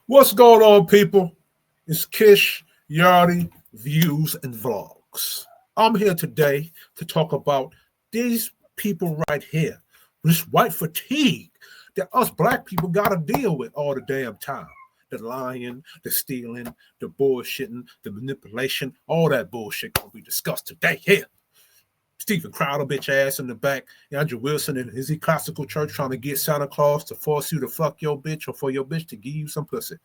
What's going on, people? It's Kish, Yardi, Views, and Vlogs. I'm here today to talk about these people right here. This white fatigue that us black people gotta deal with all the damn time. The lying, the stealing, the bullshitting, the manipulation, all that bullshit gonna be discussed today here. Stephen Crowder, bitch ass in the back. Andrew Wilson and his classical church trying to get Santa Claus to force you to fuck your bitch or for your bitch to give you some pussy.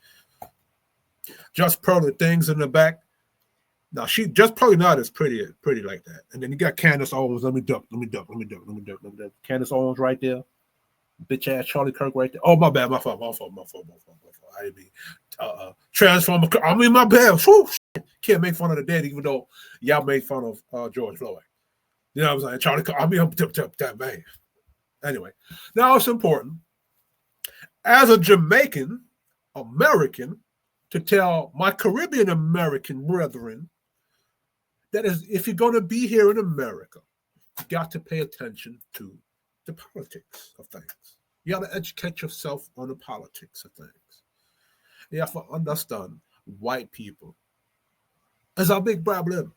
Just Pearly things in the back. Now she just probably not as pretty like that. And then you got Candace Owens. Let me duck. Candace Owens right there. Bitch ass Charlie Kirk right there. Oh, my bad. My fault. I didn't mean Transformer. I mean, my bad. Whew, can't make fun of the dead, even though y'all made fun of George Floyd. You know what I'm saying? Charlie Kirk. I mean, I'm that man. Anyway, now it's important as a Jamaican American to tell my Caribbean American brethren that is, if you're going to be here in America, you got to pay attention to the politics of things. You got to educate yourself on the politics of things. You have to understand white people. It's a big problem.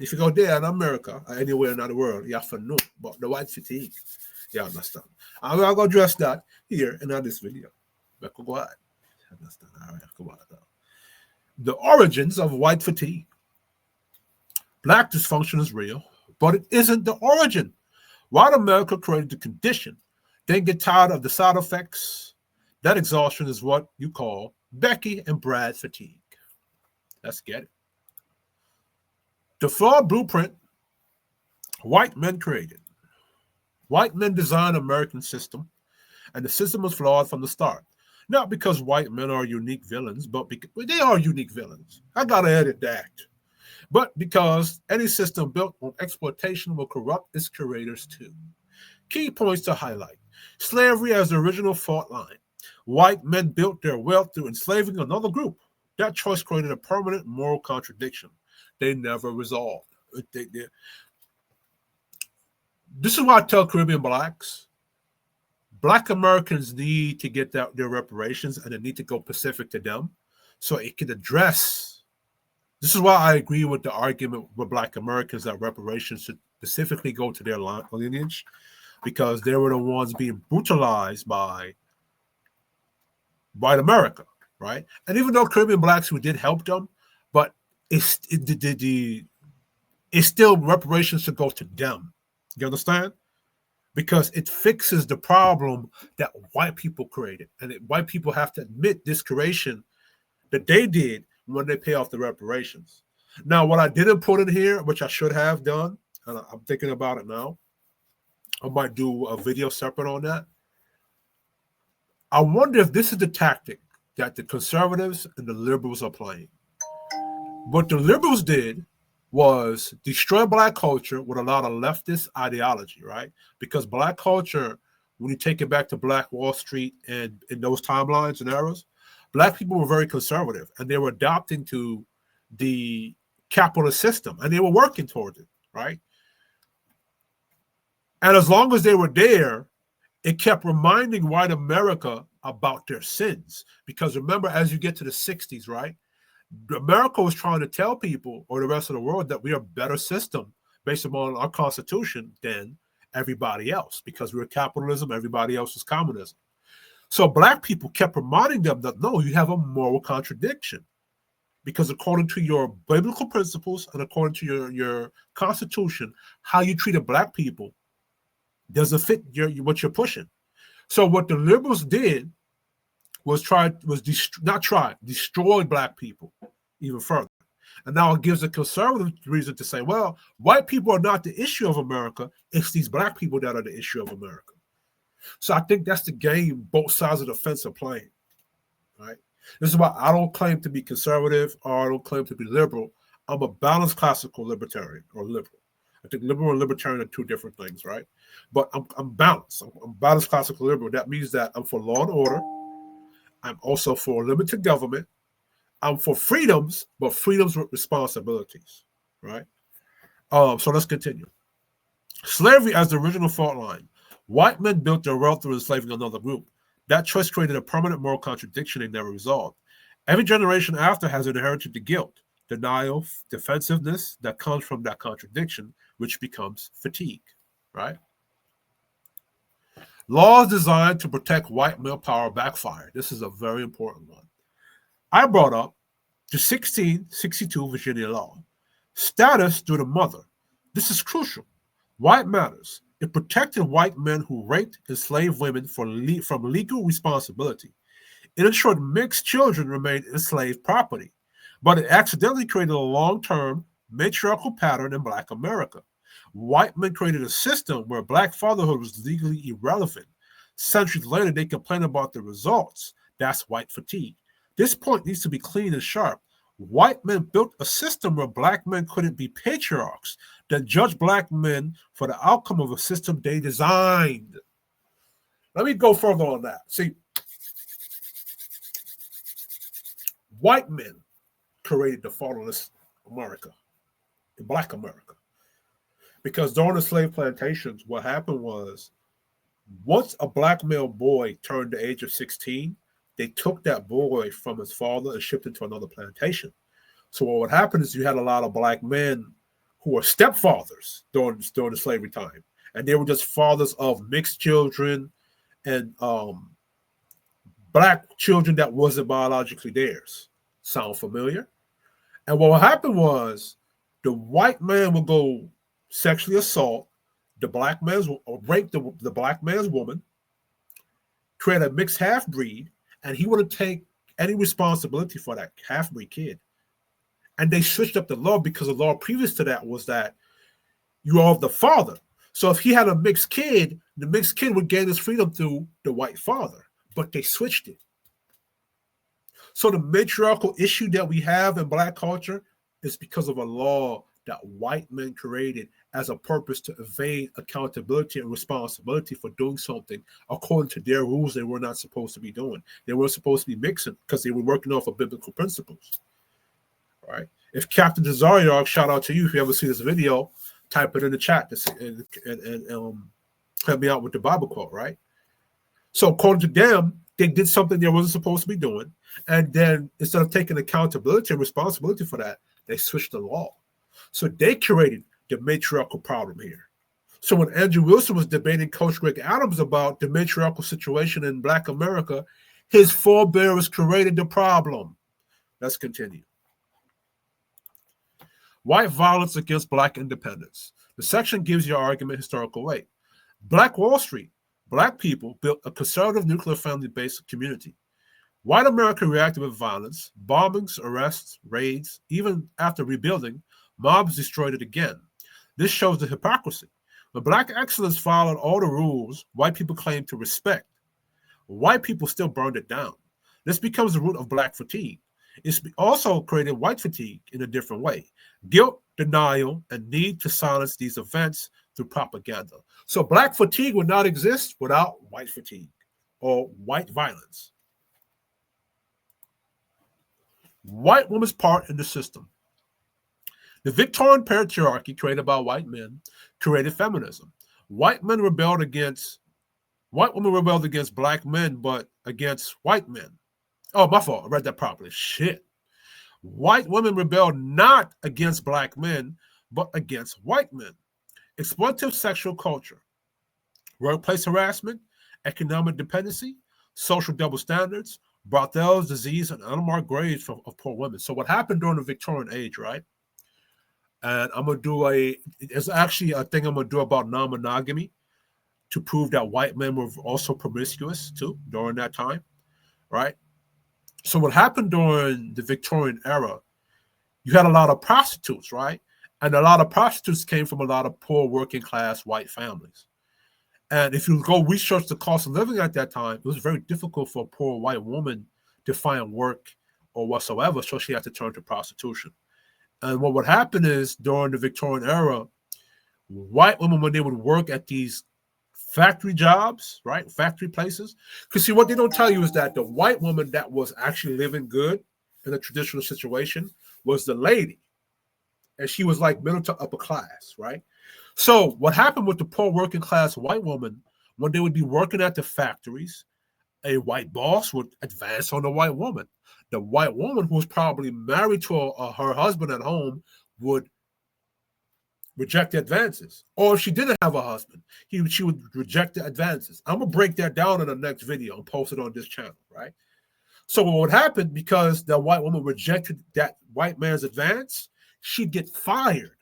If you go there in America or anywhere in the world, you have to know about the white fatigue. You understand? I'm going to address that here in this video. But go ahead. Understand? All right, come on. The origins of white fatigue. Black dysfunction is real, but it isn't the origin. White America created the condition, then get tired of the side effects. That exhaustion is what you call Becky and Brad fatigue. Let's get it. The flawed blueprint white men created. White men designed the American system, and the system was flawed from the start. Not because white men are unique villains, but because they are unique villains. I gotta edit that. But because any system built on exploitation will corrupt its creators too. Key points to highlight. Slavery as the original fault line. White men built their wealth through enslaving another group. That choice created a permanent moral contradiction. They never resolved. This is why I tell Caribbean blacks, Black Americans need to get their reparations, and they need to go specific to them so it can address. This is why I agree with the argument with Black Americans that reparations should specifically go to their lineage, because they were the ones being brutalized by white America, right? And even though Caribbean blacks, we did help them, but it's still reparations should go to them. You understand? Because it fixes the problem that white people created. And white people have to admit this creation that they did when they pay off the reparations. Now, what I didn't put in here, which I should have done, and I'm thinking about it now, I might do a video separate on that. I wonder if this is the tactic that the conservatives and the liberals are playing. What the liberals did was destroy black culture with a lot of leftist ideology, right? Because black culture, when you take it back to Black Wall Street and in those timelines and eras, black people were very conservative, and they were adopting to the capitalist system, and they were working towards it, right? And as long as they were there, it kept reminding white America about their sins. Because remember, as you get to the 60s, right? America was trying to tell people, or the rest of the world, that we are a better system based upon our constitution than everybody else, because we're capitalism, everybody else is communism. So black people kept reminding them that, no, you have a moral contradiction, because according to your biblical principles and according to your constitution, how you treated black people doesn't fit what you're pushing. So what the liberals did was destroy black people even further. And now it gives a conservative reason to say, well, white people are not the issue of America. It's these black people that are the issue of America. So I think that's the game both sides of the fence are playing, right? This is why I don't claim to be conservative or I don't claim to be liberal. I'm a balanced classical libertarian or liberal. I think liberal and libertarian are two different things, right? But I'm balanced. I'm balanced classical liberal. That means that I'm for law and order. I'm also for limited government. I'm for freedoms, but freedoms with responsibilities, right? So let's continue. Slavery as the original fault line. White men built their wealth through enslaving another group. That choice created a permanent moral contradiction they never resolved. Every generation after has inherited the guilt, denial, defensiveness that comes from that contradiction, which becomes fatigue, right? Laws designed to protect white male power backfired. This is a very important one. I brought up the 1662 Virginia law. Status due to mother. This is crucial. Why it matters. It protected white men who raped enslaved women from legal responsibility. It ensured mixed children remained enslaved property, but it accidentally created a long-term matriarchal pattern in Black America. White men created a system where Black fatherhood was legally irrelevant. Centuries later, they complain about the results. That's white fatigue. This point needs to be clean and sharp. White men built a system where Black men couldn't be patriarchs that judged Black men for the outcome of a system they designed. Let me go further on that. See, white men created the fatherless America, in Black America. Because during the slave plantations, what happened was, once a Black male boy turned the age of 16, they took that boy from his father and shipped him to another plantation. So what would happen is you had a lot of Black men who were stepfathers during the slavery time. And they were just fathers of mixed children and Black children that wasn't biologically theirs. Sound familiar? And what would happen was the white man would go sexually assault the Black man's, or rape the Black man's woman, create a mixed half-breed, and he wouldn't take any responsibility for that half-breed kid. And they switched up the law because the law previous to that was that you are the father. So if he had a mixed kid, the mixed kid would gain his freedom through the white father. But they switched it. So the matriarchal issue that we have in Black culture is because of a law that white men created as a purpose to evade accountability and responsibility for doing something according to their rules they were not supposed to be doing. They were supposed to be mixing because they were working off of biblical principles. All right. If Captain Desariark, shout out to you if you ever see this video, type it in the chat and help me out with the Bible quote, right? So according to them, they did something they wasn't supposed to be doing. And then instead of taking accountability and responsibility for that, they switched the law. So they created the matriarchal problem here. So when Andrew Wilson was debating Coach Greg Adams about the matriarchal situation in Black America, his forebearers created the problem. Let's continue. White violence against Black independence. The section gives your argument historical weight. Black Wall Street. Black people built a conservative nuclear family-based community. White America reacted with violence, bombings, arrests, raids. Even after rebuilding, mobs destroyed it again. This shows the hypocrisy. When Black excellence followed all the rules white people claimed to respect, white people still burned it down. This becomes the root of Black fatigue. It's also created white fatigue in a different way. Guilt, denial, and need to silence these events through propaganda. So Black fatigue would not exist without white fatigue or white violence. White woman's part in the system. The Victorian patriarchy created by white men created feminism. White women rebelled against Black men, but against white men. Oh, my fault. I read that properly. Shit. White women rebelled not against Black men, but against white men. Exploitative sexual culture, workplace harassment, economic dependency, social double standards, brothels, disease, and unmarked graves of poor women. So what happened during the Victorian age, right? And I'm going to do it's actually a thing I'm going to do about non-monogamy to prove that white men were also promiscuous too during that time, right? So what happened during the Victorian era, you had a lot of prostitutes, right? And a lot of prostitutes came from a lot of poor working class white families. And if you go research the cost of living at that time, it was very difficult for a poor white woman to find work or whatsoever, so she had to turn to prostitution. And what would happen is during the Victorian era, white women, when they would work at these factory jobs, right? Factory places. Because see, what they don't tell you is that the white woman that was actually living good in a traditional situation was the lady. And she was like middle to upper class, right? So what happened with the poor working class white woman, when they would be working at the factories, A white boss would advance on the white woman. The white woman, who was probably married to her husband at home, would reject the advances. Or if she didn't have a husband, she would reject the advances. I'm going to break that down in the next video and post it on this channel, right? So what would happen, because the white woman rejected that white man's advance, she'd get fired.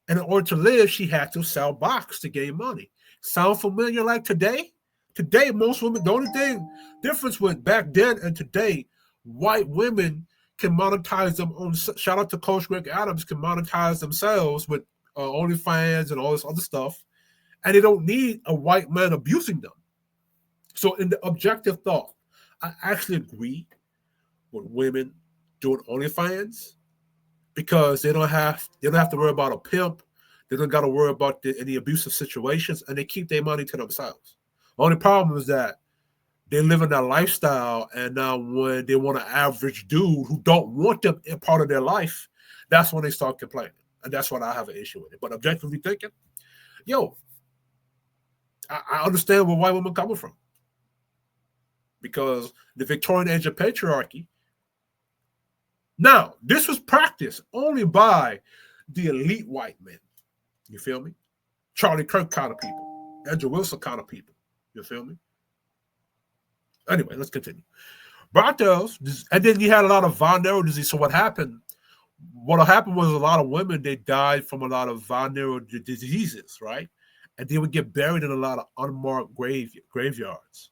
And in order to live, she had to sell box to gain money. Sound familiar like today? Today, most women, the only thing difference with back then and today, white women can monetize them on, shout out to Coach Greg Adams, can monetize themselves with OnlyFans and all this other stuff. And they don't need a white man abusing them. So in the objective thought, I actually agree with women doing OnlyFans, because they don't have to worry about a pimp. They don't got to worry about any abusive situations, and they keep their money to themselves. The only problem is that they live in that lifestyle, and now when they want an average dude who don't want them in part of their life, that's when they start complaining. And that's what I have an issue with it. But objectively thinking, I understand where white women coming from. Because the Victorian age of patriarchy, now, this was practiced only by the elite white men. You feel me? Charlie Kirk kind of people. Andrew Wilson kind of people. You feel me? Anyway, let's continue. Brothels, and then you had a lot of von Nero disease. So what happened was a lot of women, they died from a lot of von Nero diseases, right? And they would get buried in a lot of unmarked graveyards.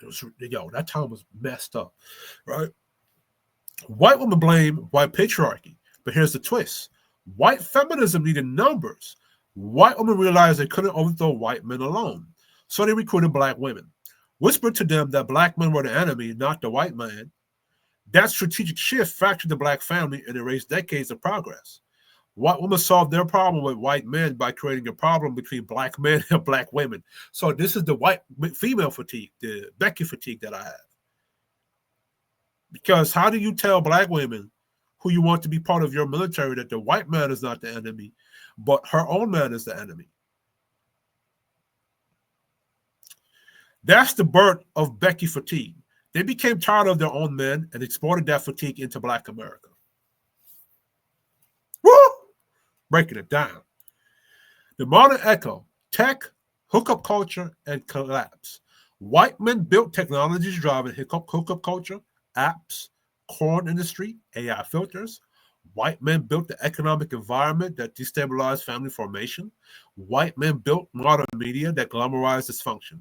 It was, that time was messed up, right? White women blame white patriarchy, but here's the twist. White feminism needed numbers. White women realized they couldn't overthrow white men alone, so they recruited black women, whispered to them that black men were the enemy, not the white man. That strategic shift fractured the black family and erased decades of progress. White women solved their problem with white men by creating a problem between black men and black women. So this is the white female fatigue, the Becky fatigue that I have. Because how do you tell black women who you want to be part of your military that the white man is not the enemy, but her own man is the enemy? That's the birth of Becky fatigue. They became tired of their own men and exported that fatigue into black America. Woo! Breaking it down. The modern echo, tech, hookup culture, and collapse. White men built technologies driving hookup culture, apps, corn industry, AI filters. White men built the economic environment that destabilized family formation. White men built modern media that glamorized dysfunction.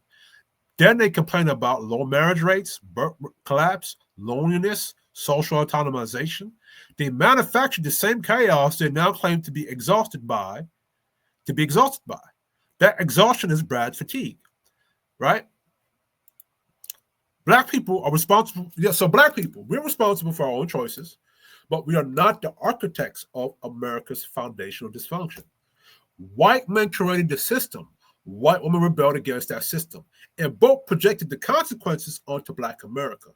Then they complain about low marriage rates, birth collapse, loneliness, social autonomization. They manufactured the same chaos they now claim to be exhausted by. That exhaustion is Brad fatigue, right? Black people are responsible. Yeah, so black people, we're responsible for our own choices, but we are not the architects of America's foundational dysfunction. White men created the system. White women rebelled against that system, and both projected the consequences onto black America.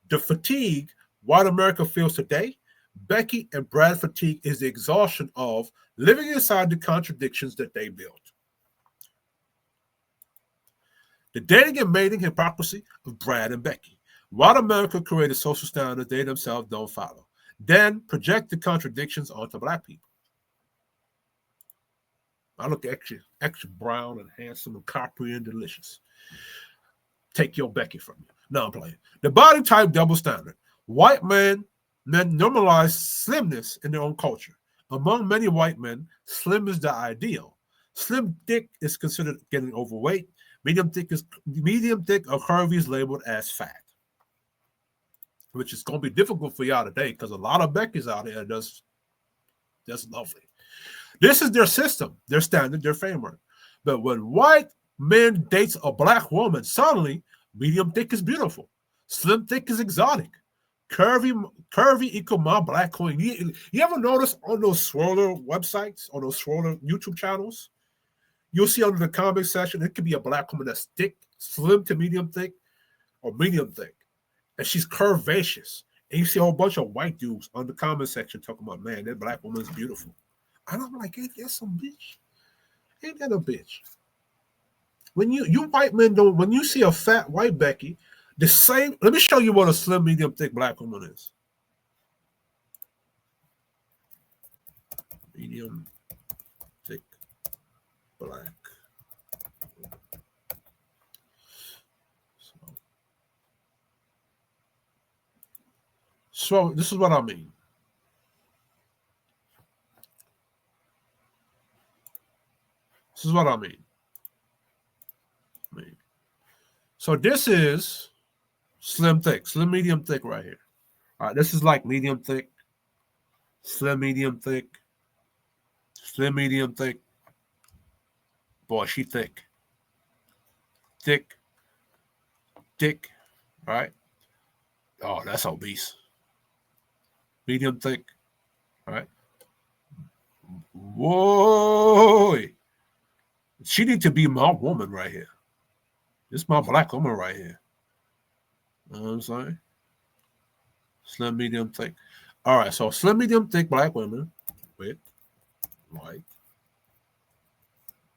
The fatigue white America feels today, Becky and Brad fatigue, is the exhaustion of living inside the contradictions that they built. The dating and mating hypocrisy of Brad and Becky. White America created social standards they themselves don't follow, then project the contradictions onto black people. I look extra brown and handsome and coppery and delicious. Take your Becky from you. No, I'm playing. The body type double standard. White men normalize slimness in their own culture. Among many white men, slim is the ideal. Slim thick is considered getting overweight. Medium thick or curvy is labeled as fat, which is going to be difficult for y'all today because a lot of Becky's out here that's lovely. This is their system, their standard, their framework. But when white men dates a black woman, suddenly medium thick is beautiful, slim thick is exotic, curvy equal my black queen. You ever notice on those swirler websites, on those swirler YouTube channels, you'll see under the comment section, it could be a black woman that's thick, slim to medium thick, or medium thick, and she's curvaceous. And you see a whole bunch of white dudes on the comment section talking about, man, that black woman is beautiful. And I'm like, ain't that some bitch? Ain't that a bitch? When you white men don't, when you see a fat white Becky, The same. Let me show you what a slim, medium, thick black woman is. Medium, thick, black. So this is what I mean. This is what I mean. So this is slim, thick, slim, medium, thick right here. All right, this is like medium, thick, slim, medium, thick, slim, medium, thick. Boy, she thick. Thick. Thick. All right. Oh, that's obese. Medium, thick. All right. Whoa. She need to be my woman right here. This is my black woman right here. You know what I'm saying? Slim, medium, thick. All right, so slim, medium, thick black women with white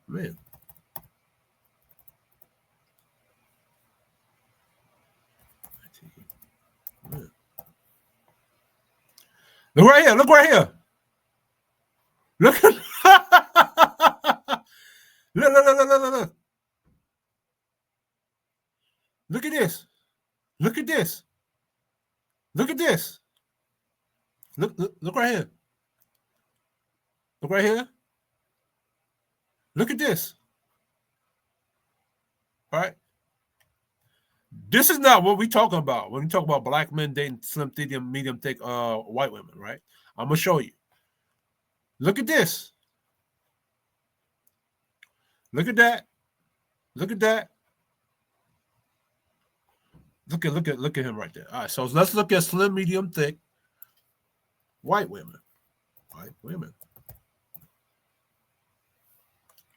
men. Look right here. Look right here. Look. Look. Look at this. Look at this. Look at this. Look right here. Look right here. Look at this. All right. This is not what we talking about when we talk about black men dating slim, medium, thick white women, right? I'm gonna show you. Look at this. Look at that. Look at that. Look at him right there. All right, so let's look at slim, medium, thick white women. White women.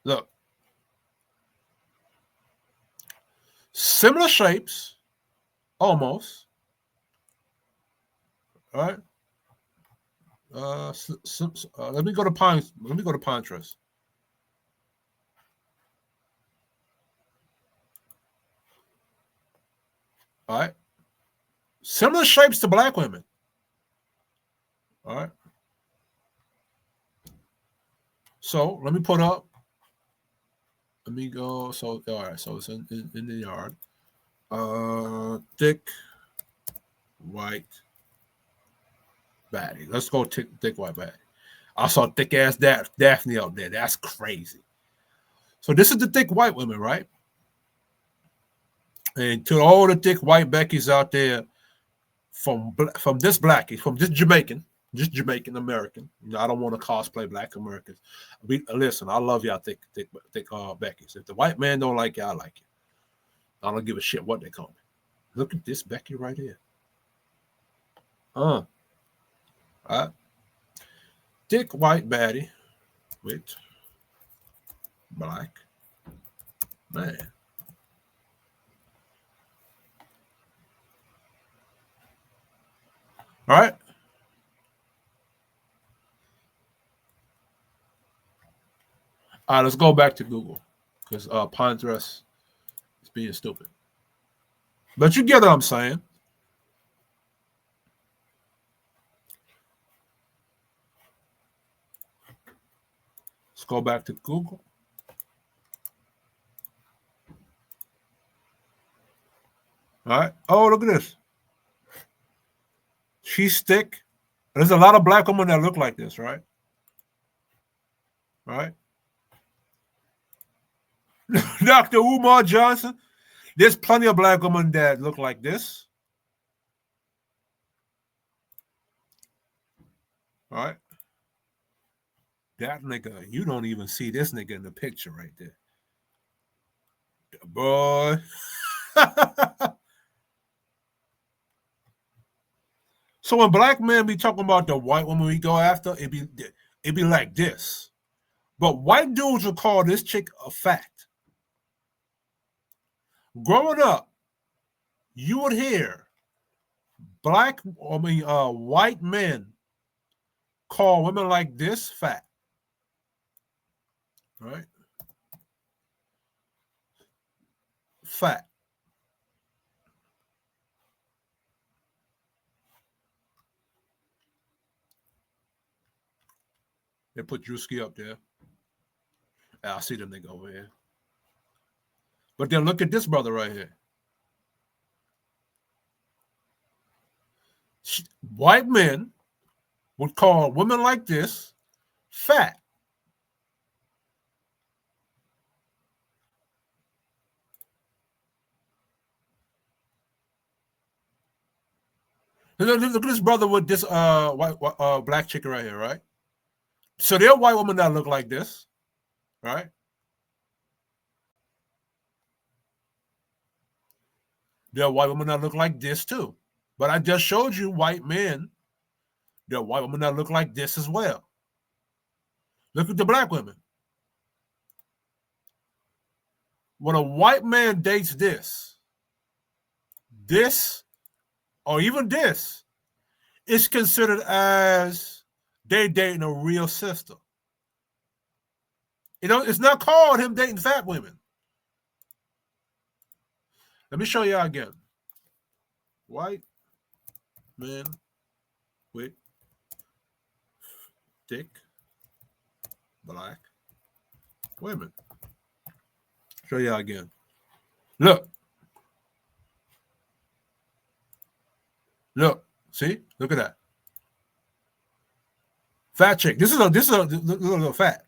Look. Similar shapes, almost. All right. Let me go to Pinterest. All right. Similar shapes to black women. All right. So let me put up. Let me go. So all right. So it's in the yard. Thick white baddie. Let's go thick white baddie. I saw thick ass Daphne out there. That's crazy. So this is the thick white women, right? And to all the thick white Beckys out there, from this blackie, from this Jamaican American. You know, I don't want to cosplay black Americans. Listen, I love y'all thick Beckys. If the white man don't like you, I like you. I don't give a shit what they call me. Look at this Becky right here. All right. Thick white baddie with black man. All right. All right, let's go back to Google because Pinterest is being stupid. But you get what I'm saying. Let's go back to Google. All right. Oh, look at this. She's thick. There's a lot of black women that look like this, right? Right? Dr. Umar Johnson. There's plenty of black women that look like this. All right. That nigga, you don't even see this nigga in the picture right there. Boy. So when black men be talking about the white woman we go after, it be like this. But white dudes will call this chick a fact. Growing up, you would hear white men call women like this fat. Right? Fat. They put Drewski up there. I see the nigga over here. But then look at this brother right here. White men would call women like this fat. Look at this brother with this black chicken right here, right? So there are white women that look like this, right? There are white women that look like this too. But I just showed you white men. There are white women that look like this as well. Look at the black women. When a white man dates this, or even this, it's considered as they dating a real sister. You know, it's not called him dating fat women. Let me show you again. White men with thick black women. Show you again. Look. Look. See? Look at that. Fat chick. This is a little fat.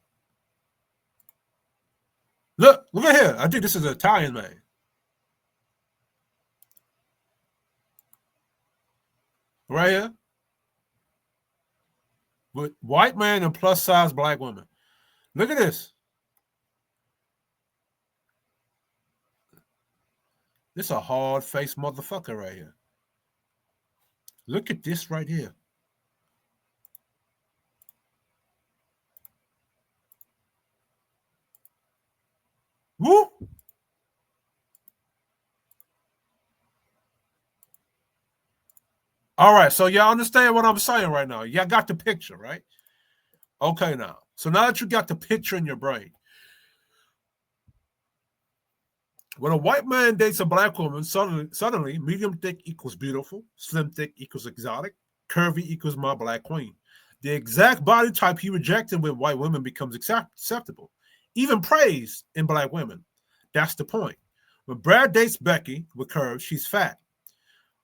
Look at here. I think this is an Italian man. Right here. With white man and plus size black woman. Look at this. This is a hard faced motherfucker right here. Look at this right here. Woo! All right, so y'all understand what I'm saying right now. Y'all got the picture, right? Okay, now. So now that you got the picture in your brain, when a white man dates a black woman, suddenly medium thick equals beautiful, slim thick equals exotic, curvy equals my black queen. The exact body type he rejected with white women becomes acceptable, even praised in black women. That's the point. When Brad dates Becky with curves, she's fat.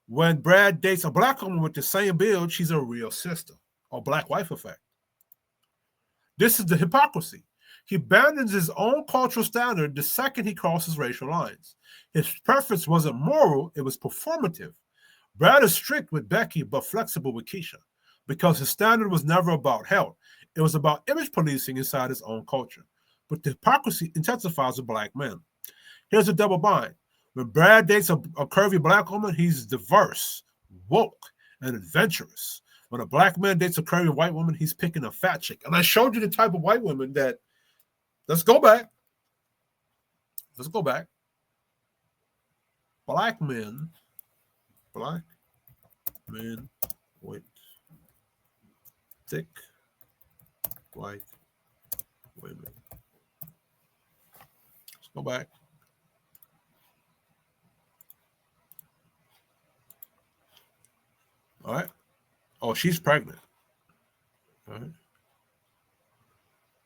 When Brad dates a black woman with the same build, she's a real sister, or black wife effect. This is the hypocrisy. He abandons his own cultural standard the second he crosses racial lines. His preference wasn't moral, it was performative. Brad is strict with Becky, but flexible with Keisha, because his standard was never about health. It was about image policing inside his own culture. But the hypocrisy intensifies with black men. Here's a double bind. When Brad dates a curvy black woman, he's diverse, woke, and adventurous. When a black man dates a curvy white woman, he's picking a fat chick. And I showed you the type of white women that, let's go back. Black men with thick white women. Let's go back. All right. Oh, she's pregnant. All right.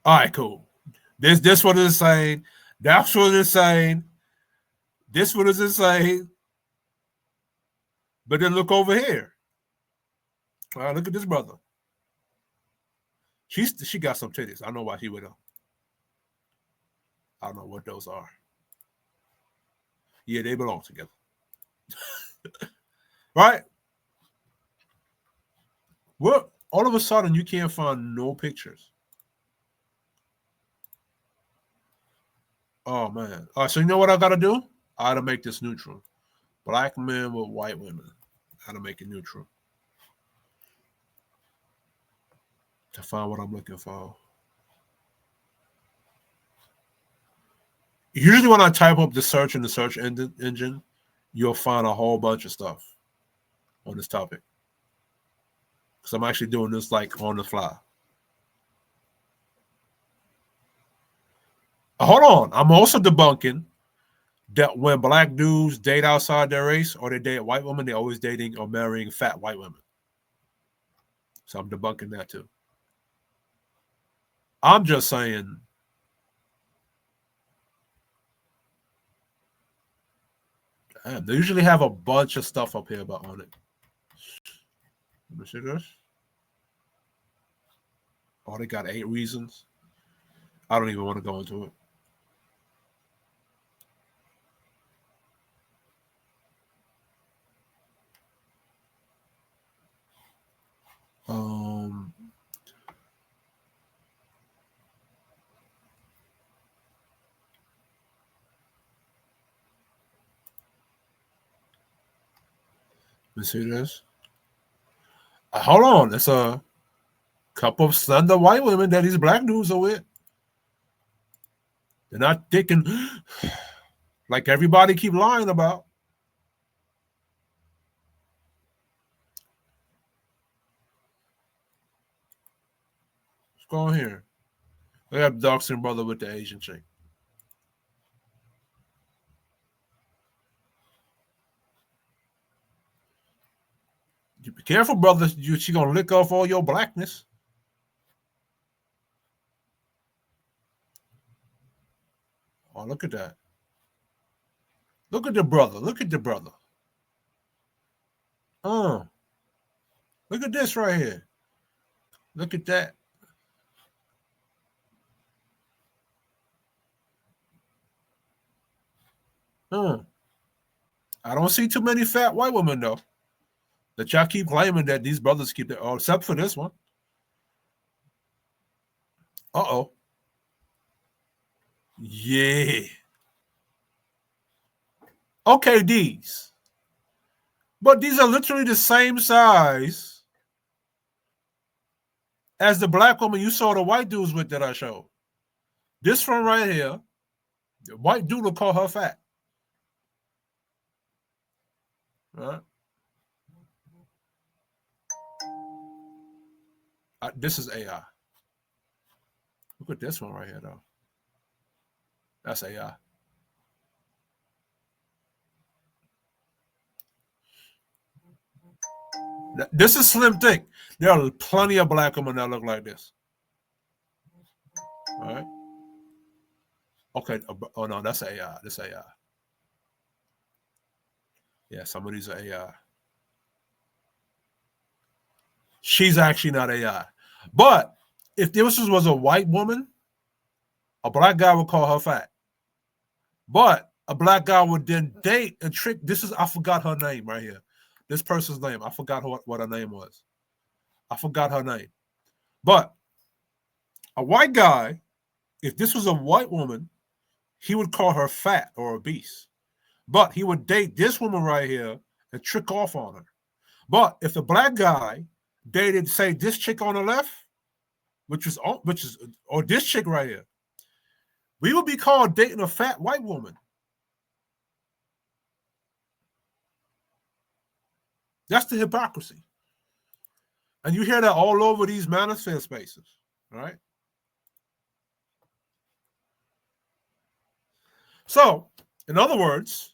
All right, cool. This one is saying. That's what it's saying. This one is saying. But then look over here. All right, look at this brother. She got some titties. I know why she with him. I don't know what those are. Yeah, they belong together. Right? Well, all of a sudden you can't find no pictures. Oh man. All right, so you know what I gotta do? I gotta make this neutral. Black men with white women. How to make it neutral. To find what I'm looking for. Usually when I type up the search in the search engine, you'll find a whole bunch of stuff on this topic. Because I'm actually doing this like on the fly. Hold on. I'm also debunking that when black dudes date outside their race or they date white women, they're always dating or marrying fat white women. So I'm debunking that too. I'm just saying. Damn, they usually have a bunch of stuff up here about on it. Let me see this. Oh, they got 8 reasons. I don't even want to go into it. Let me see this. Hold on. It's a couple of slender white women that these black dudes are with. They're not thinking like everybody keep lying about. What's going on here? They have dark skinned brother with the Asian chick. You be careful, brother. She gonna lick off all your blackness. Oh, look at that. Look at the brother. Look at the brother. Look at this right here. Look at that. I don't see too many fat white women though. That y'all keep claiming that these brothers keep their, except for this one. Uh-oh. Yeah. Okay, these. But these are literally the same size as the black woman you saw the white dudes with that I showed. This one right here, the white dude will call her fat. Right? This is AI. Look at this one right here, though. That's AI. This is slim thick. There are plenty of black women that look like this. All right. Okay. Oh no, that's AI. That's AI. Yeah, some of these are AI. She's actually not AI. But if this was a white woman, a black guy would call her fat. But a black guy would then date and trick. I forgot her name right here. This person's name. I forgot what her name was. I forgot her name. But a white guy, if this was a white woman, he would call her fat or obese. But he would date this woman right here and trick off on her. But if the black guy dated, say, this chick on the left, which is or this chick right here, we would be called dating a fat white woman. That's the hypocrisy. And you hear that all over these manosphere spaces, right? So, in other words,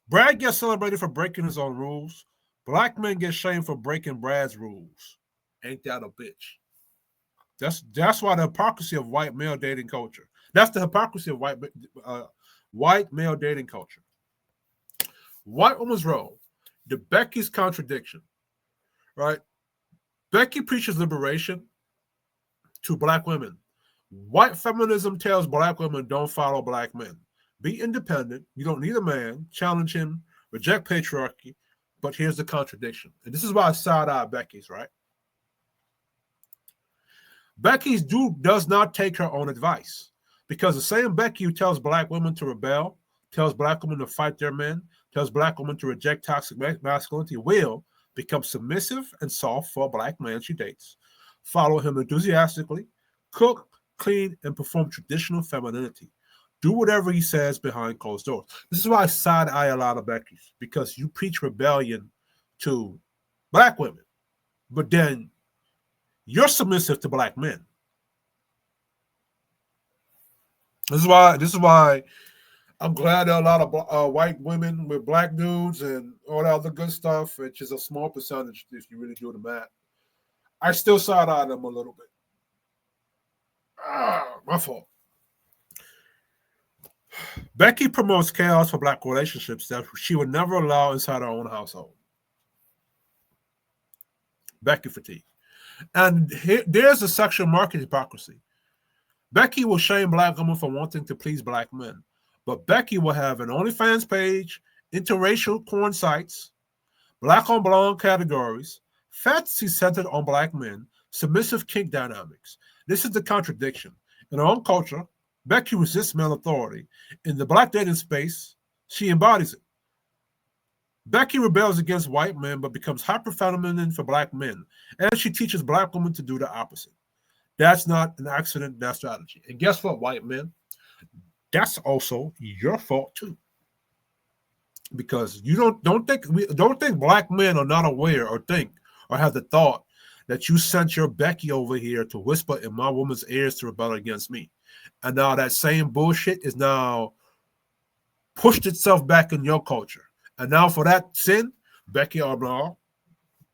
Brad gets celebrated for breaking his own rules. Black men get shamed for breaking Brad's rules. Ain't that a bitch? That's why the hypocrisy of white male dating culture. That's the hypocrisy of white male dating culture. White woman's role. The Becky's contradiction, right? Becky preaches liberation to black women. White feminism tells black women don't follow black men. Be independent. You don't need a man. Challenge him. Reject patriarchy. But here's the contradiction. And this is why I side-eye Becky's, right? Becky's does not take her own advice. Because the same Becky who tells black women to rebel, tells black women to fight their men, tells black women to reject toxic masculinity will become submissive and soft for a black man she dates. Follow him enthusiastically, cook, clean, and perform traditional femininity. Do whatever he says behind closed doors. This is why I side-eye a lot of Becky's, because you preach rebellion to black women, but then you're submissive to black men. This is why I'm glad there are a lot of white women with black dudes and all that other good stuff, which is a small percentage if you really do the math. I still side-eye them a little bit. My fault. Becky promotes chaos for Black relationships that she would never allow inside her own household. Becky fatigue. And there's a sexual market hypocrisy. Becky will shame Black women for wanting to please Black men, but Becky will have an OnlyFans page, interracial porn sites, Black on blonde categories, fantasy centered on Black men, submissive kink dynamics. This is the contradiction. In her own culture, Becky resists male authority. In the Black dating space, she embodies it. Becky rebels against white men but becomes hyper-feminine for Black men, and she teaches Black women to do the opposite. That's not an accident, that's strategy. And guess what, white men? That's also your fault too. Because you don't think Black men are not aware or think or have the thought that you sent your Becky over here to whisper in my woman's ears to rebel against me. And now that same bullshit is now pushed itself back in your culture. And now for that sin, Becky are now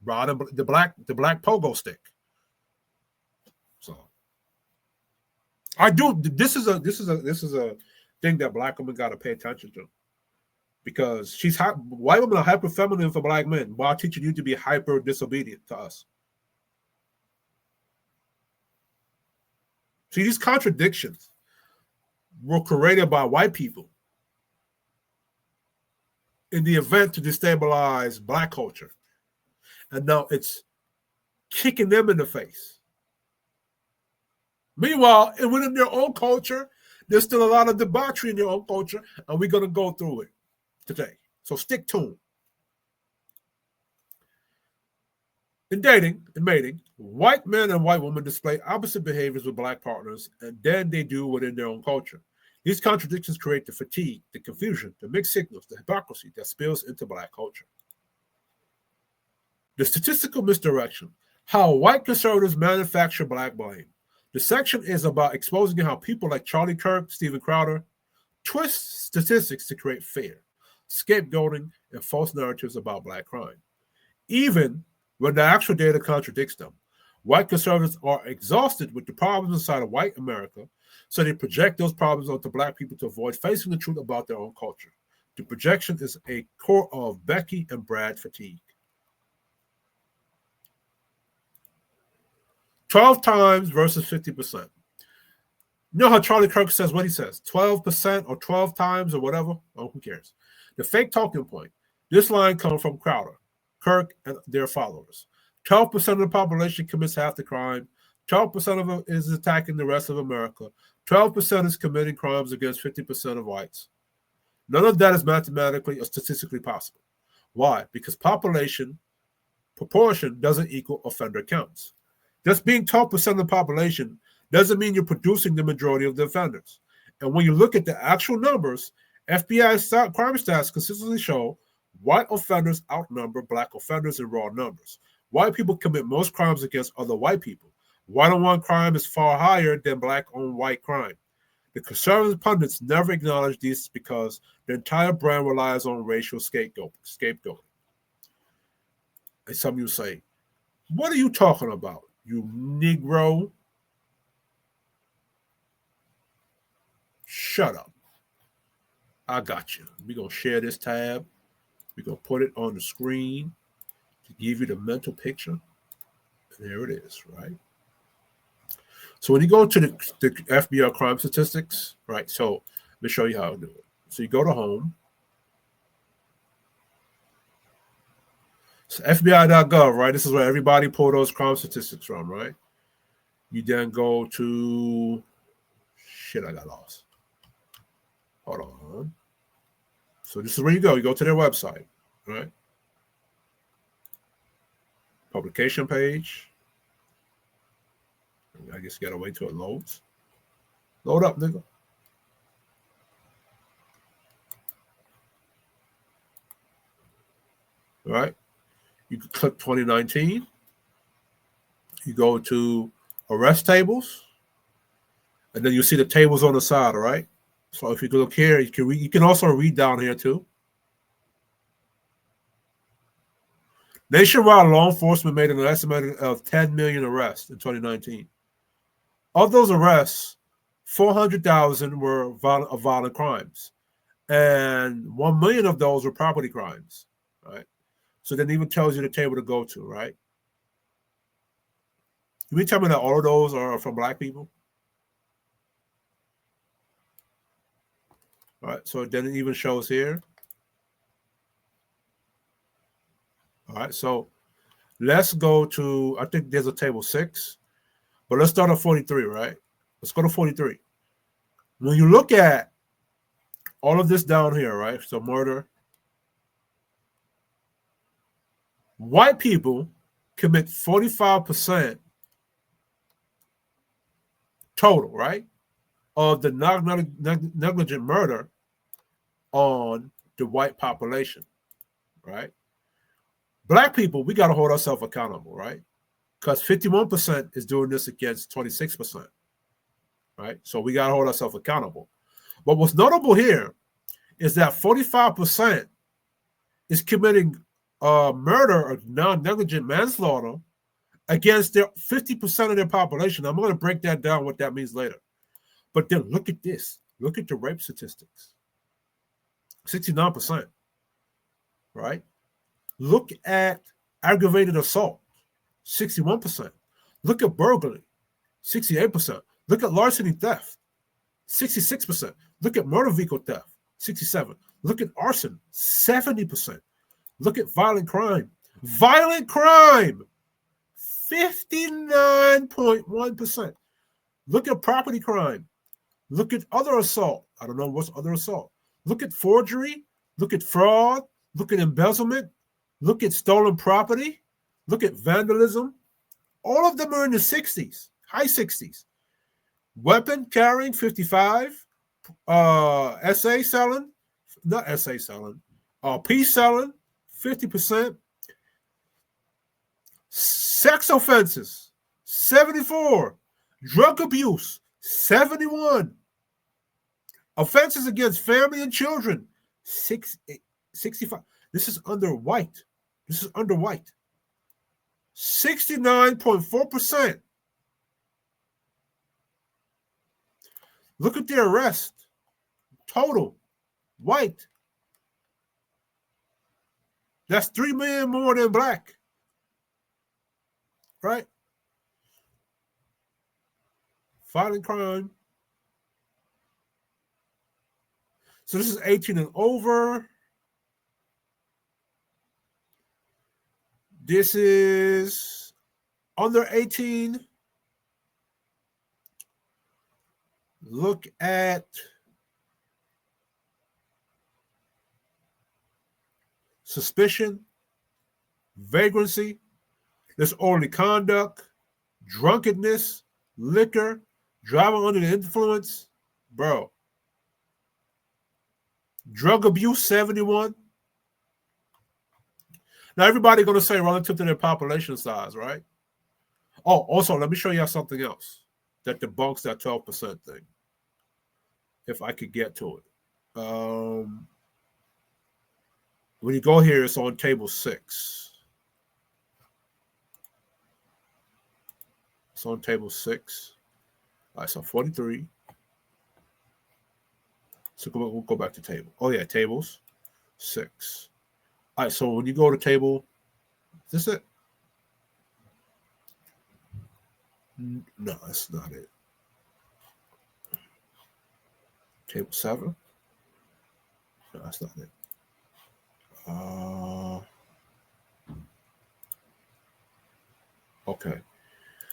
riding the black pogo stick. So I do. This is a thing that Black women got to pay attention to, because white women are hyper feminine for Black men while teaching you to be hyper disobedient to us. See, these contradictions were created by white people in the event to destabilize Black culture. And now it's kicking them in the face. Meanwhile, within their own culture, there's still a lot of debauchery in their own culture, and we're going to go through it today. So stick tuned. In dating and mating, white men and white women display opposite behaviors with Black partners, and then they do within their own culture. These contradictions create the fatigue, the confusion, the mixed signals, the hypocrisy that spills into Black culture. The statistical misdirection, how white conservatives manufacture Black blame. The section is about exposing how people like Charlie Kirk, Steven Crowder, twist statistics to create fear, scapegoating, and false narratives about Black crime. Even when the actual data contradicts them, white conservatives are exhausted with the problems inside of white America, so they project those problems onto Black people to avoid facing the truth about their own culture. The projection is a core of Becky and Brad fatigue. 12 times versus 50%. You know how Charlie Kirk says what he says? 12% or 12 times or whatever? Oh, who cares? The fake talking point. This line comes from Crowder, Kirk, and their followers. 12% of the population commits half the crime. 12% of it is attacking the rest of America. 12% is committing crimes against 50% of whites. None of that is mathematically or statistically possible. Why? Because population proportion doesn't equal offender counts. Just being 12% of the population doesn't mean you're producing the majority of the offenders. And when you look at the actual numbers, FBI crime stats consistently show white offenders outnumber Black offenders in raw numbers. White people commit most crimes against other white people. White-on-one crime is far higher than Black-on-white crime. The conservative pundits never acknowledge this because the entire brand relies on racial scapegoating. And some of you say, what are you talking about, you Negro? Shut up. I got you. We're going to share this tab. We're going to put it on the screen to give you the mental picture. And there it is, right? So when you go to the FBI crime statistics, right? So let me show you how to do it. So you go to home. So FBI.gov, right? This is where everybody pull those crime statistics from, right? You then go to, shit, I got lost. Hold on. So this is where you go. You go to their website, right? Publication page. I guess you gotta wait till it loads. Load up, nigga. All right. You can click 2019. You go to arrest tables, and then you see the tables on the side, all right? So if you look here, you can read, you can also read down here too. Nationwide law enforcement made an estimate of 10 million arrests in 2019. Of those arrests, 400,000 were violent crimes, and 1 million of those were property crimes. Right. So that even tells you the table to go to. Right. You mean tell me that all of those are from black people? All right. So then it even shows here. All right. So let's go to, I think there's a table 6, but let's start at 43, right? Let's go to 43. When you look at all of this down here, right? So murder. White people commit 45% total, right? Of the negligent murder on the white population, right? Black people, we got to hold ourselves accountable, right? Because 51% is doing this against 26%, right? So we got to hold ourselves accountable. But what's notable here is that 45% is committing murder or non-negligent manslaughter against their 50% of their population. I'm going to break that down, what that means later. But then look at this. Look at the rape statistics. 69%, right? Look at aggravated assault, 61%. Look at burglary, 68%. Look at larceny theft, 66%. Look at motor vehicle theft, 67%. Look at arson, 70%. Look at violent crime, 59.1%. Look at property crime. Look at other assault. I don't know what's other assault. Look at forgery. Look at fraud. Look at embezzlement. Look at stolen property. Look at vandalism. All of them are in the 60s, high 60s. Weapon carrying, 55. SA selling, not SA selling. Peace selling, 50%. Sex offenses, 74. Drug abuse, 71. Offenses against family and children, 65. This is under white. 69.4%. Look at the arrest. Total. White. That's 3 million more than black. Right? Violent crime. So this is 18 and over. This is under 18. Look at suspicion, vagrancy, disorderly conduct, drunkenness, liquor, driving under the influence. Bro. Drug abuse, 71. Now, everybody going to say relative to their population size, right? Oh, also, let me show you something else that debunks that 12% thing, if I could get to it. When you go here, it's on table 6. It's on table 6. All right, so 43. So we'll go back to table. Oh, yeah, tables 6. All right, so when you go to table, is this it? No, that's not it. Table 7? No, that's not it. Okay.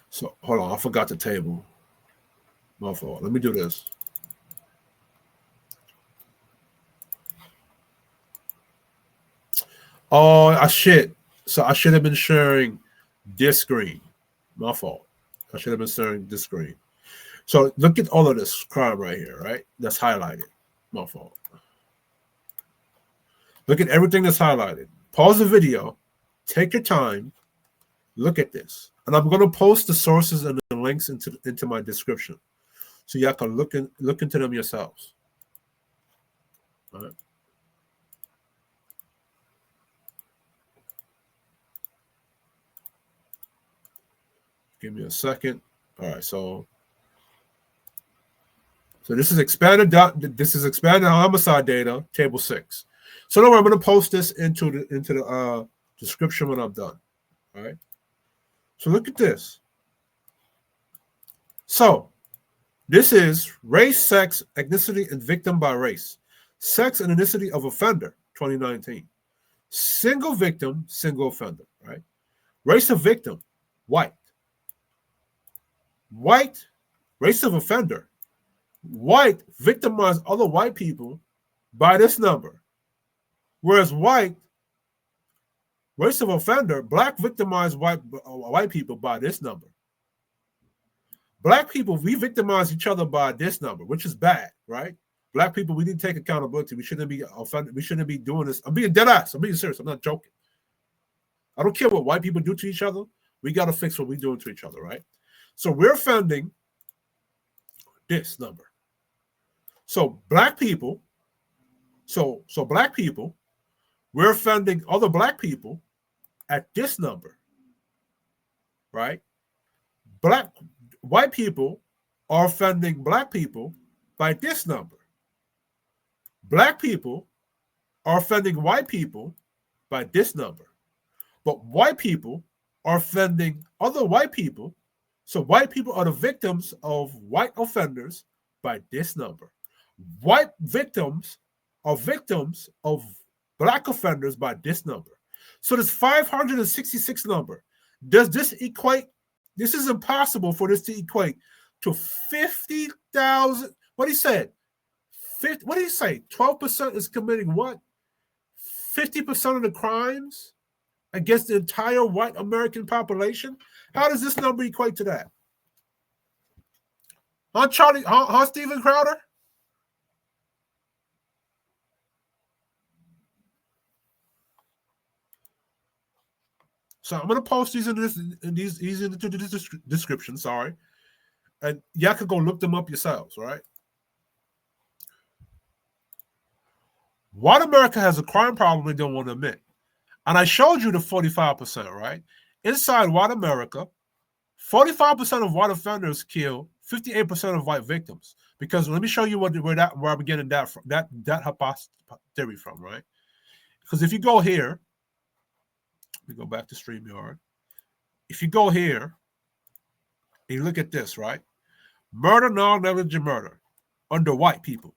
So, hold on. I forgot the table. My fault. Let me do this. Oh, shit. So I should have been sharing this screen. My fault. I should have been sharing this screen. So look at all of this crime right here, right? That's highlighted. My fault. Look at everything that's highlighted. Pause the video. Take your time. Look at this. And I'm going to post the sources and the links into my description, so y'all can look into them yourselves. All right. Give me a second. All right, so So this is expanded homicide data, table 6. So don't worry, I'm going to post this into the description when I'm done. All right. So look at this. So this is race, sex, ethnicity, and victim by race. Sex and ethnicity of offender, 2019. Single victim, single offender, right? Race of victim, white. White, race of offender. White victimized other white people by this number. Whereas white, race of offender, black victimized white people by this number. Black people, we victimize each other by this number, which is bad, right? Black people, we need to take accountability. We shouldn't be offended. We shouldn't be doing this. I'm being dead ass. I'm being serious. I'm not joking. I don't care what white people do to each other. We got to fix what we're doing to each other, right? So we're offending this number. So black people, so black people, we're offending other black people at this number, right? White people are offending black people by this number. Black people are offending white people by this number. But white people are offending other white people. So white people are the victims of white offenders by this number. White victims are victims of black offenders by this number. So this 566 number, does this equate? This is impossible for this to equate to 50,000. What he said? What did he say? 12% is committing what? 50% of the crimes against the entire white American population? How does this number equate to that? Huh, Steven Crowder? So I'm going to post these into the description, sorry. And y'all could go look them up yourselves, right? White America has a crime problem they don't want to admit. And I showed you the 45%, right? Inside white America, 45% of white offenders kill 58% of white victims. Because let me show you where I'm getting that from, that hypothesis theory from, right? Because if you go here, we go back to StreamYard. If you go here, and you look at this, right? Murder, non-negligent murder under white people,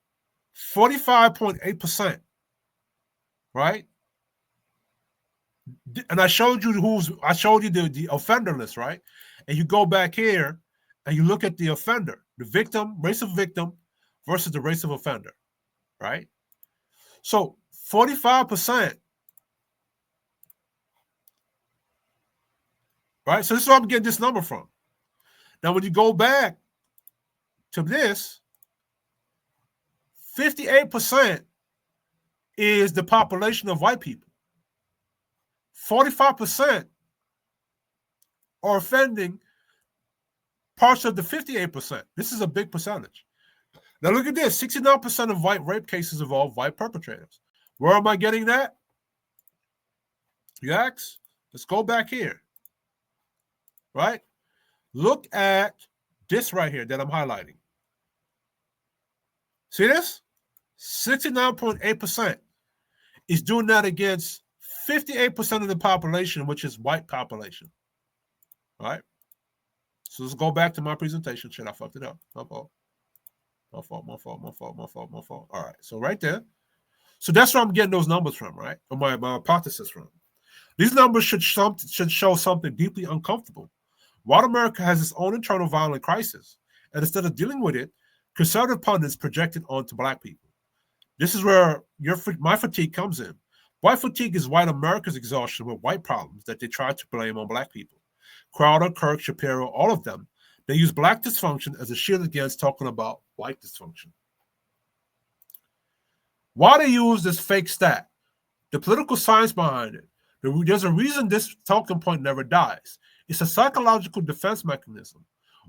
45.8%, right? And I showed you the offender list, right? And you go back here and you look at the offender, the victim, race of victim versus the race of offender, right? So 45%, right? So this is where I'm getting this number from. Now, when you go back to this, 58% is the population of white people. 45% are offending parts of the 58%. This is a big percentage. Now look at this, 69% of white rape cases involve white perpetrators. Where am I getting that? You ask? Let's go back here, right? Look at this right here that I'm highlighting. See this? 69.8% is doing that against 58% of the population, which is white population. All right. So let's go back to my presentation. Shit, I fucked it up. My fault. All right. So right there. So that's where I'm getting those numbers from, right? Or my hypothesis from. These numbers should show something deeply uncomfortable. White America has its own internal violent crisis, and instead of dealing with it, conservative pundits project it onto black people. This is where my fatigue comes in. White fatigue is white America's exhaustion with white problems that they try to blame on black people. Crowder, Kirk, Shapiro, all of them, they use black dysfunction as a shield against talking about white dysfunction. Why they use this fake stat? The political science behind it. There's a reason this talking point never dies. It's a psychological defense mechanism.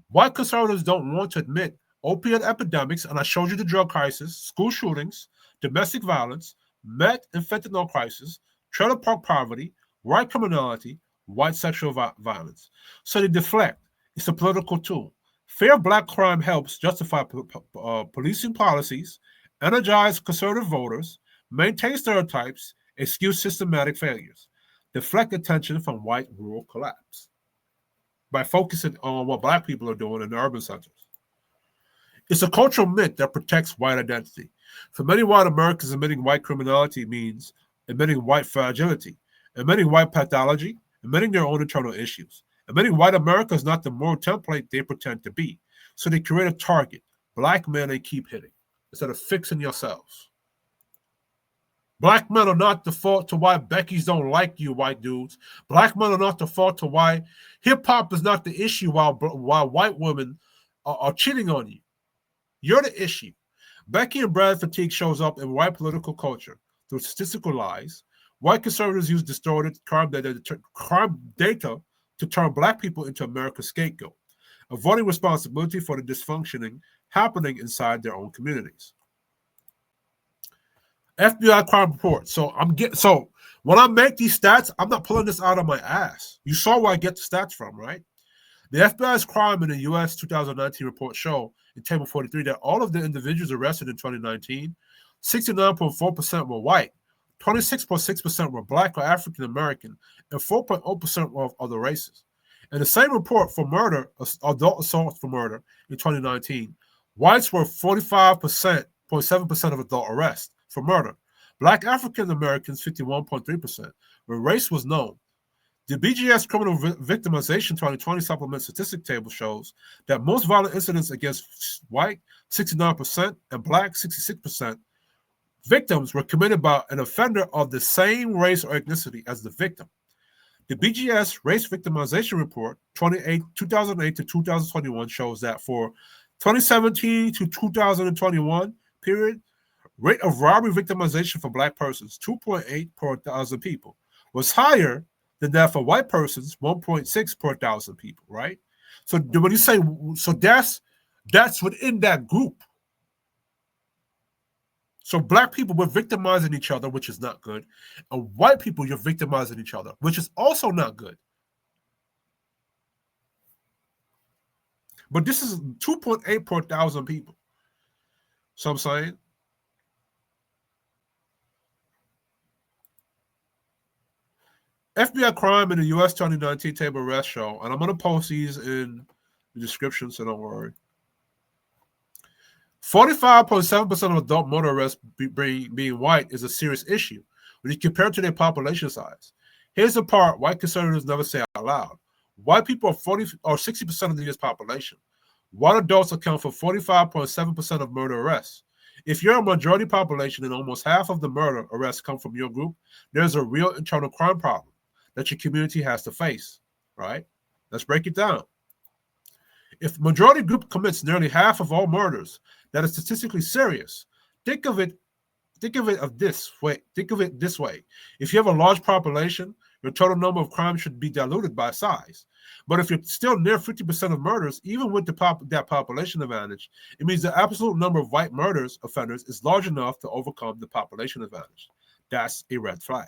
White conservatives don't want to admit opiate epidemics, and I showed you the drug crisis, school shootings, domestic violence, meth and fentanyl crisis, trailer park poverty, white criminality, white sexual violence. So they deflect. It's a political tool. Fear of black crime helps justify policing policies, energize conservative voters, maintain stereotypes, excuse systematic failures, deflect attention from white rural collapse by focusing on what black people are doing in the urban centers. It's a cultural myth that protects white identity. For many white Americans, admitting white criminality means admitting white fragility, admitting white pathology, admitting their own internal issues. Admitting white America is not the moral template they pretend to be. So they create a target, black men they keep hitting, instead of fixing yourselves. Black men are not the fault to why Becky's don't like you, white dudes. Black men are not the fault to why hip-hop is not the issue while white women are cheating on you. You're the issue. Becky and Brad fatigue shows up in white political culture through statistical lies. White conservatives use distorted crime data to turn black people into America's scapegoat, avoiding responsibility for the dysfunctioning happening inside their own communities. FBI crime report. So when I make these stats, I'm not pulling this out of my ass. You saw where I get the stats from, right? The FBI's crime in the U.S. 2019 report show in Table 43 that all of the individuals arrested in 2019, 69.4% were white, 26.6% were black or African American, and 4.0% were of other races. In the same report for murder, adult assault for murder in 2019, whites were 45.7% of adult arrests for murder. Black African Americans, 51.3%, where race was known. The BGS Criminal Victimization 2020 Supplement Statistic Table shows that most violent incidents against white, 69%, and black, 66%, victims were committed by an offender of the same race or ethnicity as the victim. The BGS Race Victimization Report 2008 to 2021 shows that for 2017 to 2021 period, rate of robbery victimization for black persons, 2.8 per 1,000 people, was higher than that for white persons, 1.6 per 1,000 people, right? So when you say, so that's within that group. So black people were victimizing each other, which is not good. And white people, you're victimizing each other, which is also not good. But this is 2.8 per 1,000 people. So I'm saying, FBI crime in the U.S. 2019 table arrest show, and I'm going to post these in the description, so don't worry. 45.7% of adult murder arrests being white is a serious issue when you compare to their population size. Here's the part white conservatives never say out loud. White people are 60% of the U.S. population. White adults account for 45.7% of murder arrests. If you're a majority population and almost half of the murder arrests come from your group, there's a real internal crime problem that your community has to face, right? Let's break it down. If majority group commits nearly half of all murders, that is statistically serious. Think of it this way. If you have a large population, your total number of crimes should be diluted by size. But if you're still near 50% of murders, even with that population advantage, it means the absolute number of white offenders is large enough to overcome the population advantage. That's a red flag.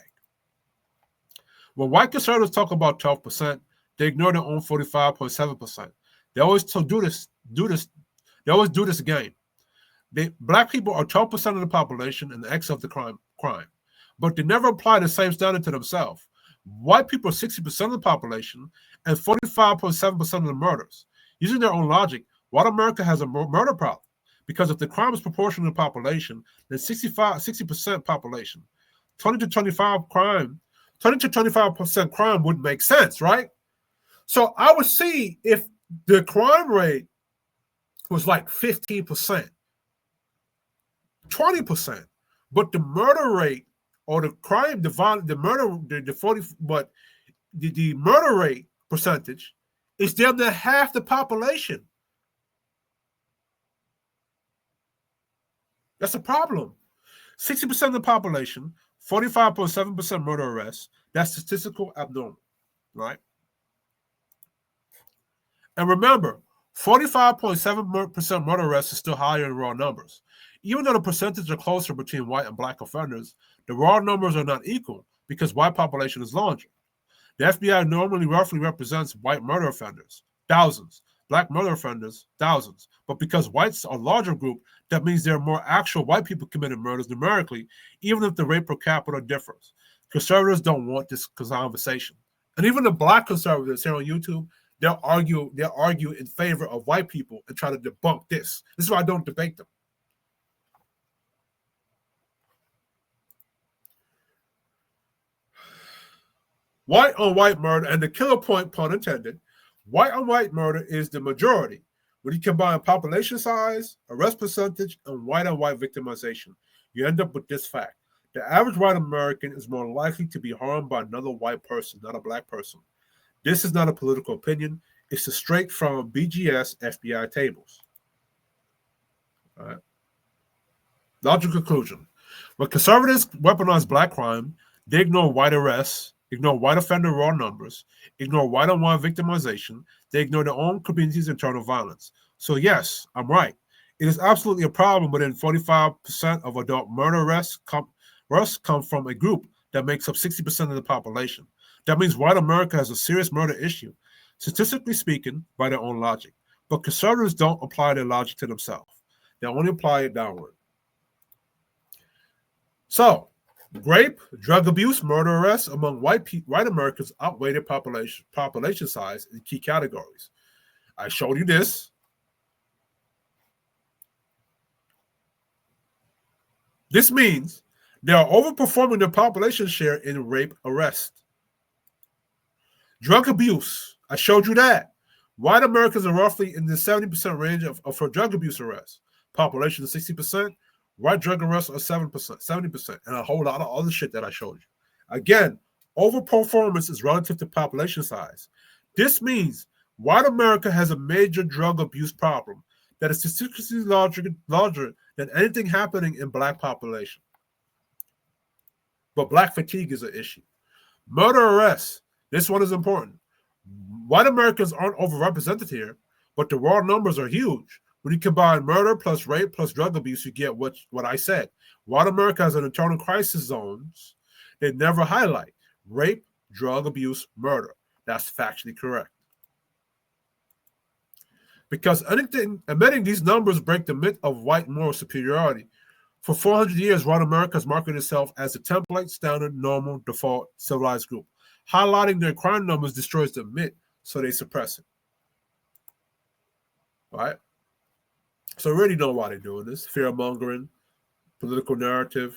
When white conservatives talk about 12%, they ignore their own 45.7%. They always do this again. Black people are 12% of the population and the X of the crime, but they never apply the same standard to themselves. White people are 60% of the population and 45.7% of the murders. Using their own logic, white America has a murder problem because if the crime is proportional to the population, then 60% population, 20 to 25% crime would make sense, right? So I would see if the crime rate was like 15%, 20%, but the murder rate or the crime divided the murder rate percentage is damn near half the population. That's a problem. 60% of the population, 45.7% murder arrests. That's statistical abnormal, right? And remember, 45.7% murder arrests is still higher in raw numbers. Even though the percentages are closer between white and black offenders, the raw numbers are not equal because white population is larger. The FBI normally roughly represents white murder offenders, thousands. black murder offenders, thousands. But because whites are a larger group, that means there are more actual white people committing murders numerically, even if the rate per capita differs. Conservatives don't want this conversation. And even the black conservatives here on YouTube, they'll argue in favor of white people and try to debunk this. This is why I don't debate them. White on white murder, and the killer point, pun intended, white on white murder is the majority. When you combine population size, arrest percentage, and white on white victimization, you end up with this fact. The average white American is more likely to be harmed by another white person, not a black person. This is not a political opinion. It's straight from BGS FBI tables. All right. Logical conclusion. When conservatives weaponize black crime, they ignore white arrests, ignore white offender raw numbers, ignore white on white victimization, they ignore their own community's internal violence. So yes, I'm right. It is absolutely a problem within 45% of adult murder arrests come from a group that makes up 60% of the population. That means white America has a serious murder issue, statistically speaking, by their own logic. But conservatives don't apply their logic to themselves. They only apply it downward. So, rape, drug abuse, murder arrests among white Americans outweigh their population size in key categories. I showed you this. This means they are overperforming their population share in rape arrest. Drug abuse, I showed you that. White Americans are roughly in the 70% range for drug abuse arrests. Population is 60%. White drug arrests are 7%, 70%, and a whole lot of other shit that I showed you. Again, overperformance is relative to population size. This means white America has a major drug abuse problem that is statistically larger than anything happening in black population. But black fatigue is an issue. Murder arrests, this one is important. White Americans aren't overrepresented here, but the raw numbers are huge. When you combine murder plus rape plus drug abuse, you get what I said. White America has an internal crisis zones they never highlight. Rape, drug abuse, murder. That's factually correct. Because admitting these numbers break the myth of white moral superiority. For 400 years, white America has marketed itself as the template, standard, normal, default, civilized group. Highlighting their crime numbers destroys the myth, so they suppress it. All right? So I already know why they're doing this. Fear-mongering, political narrative.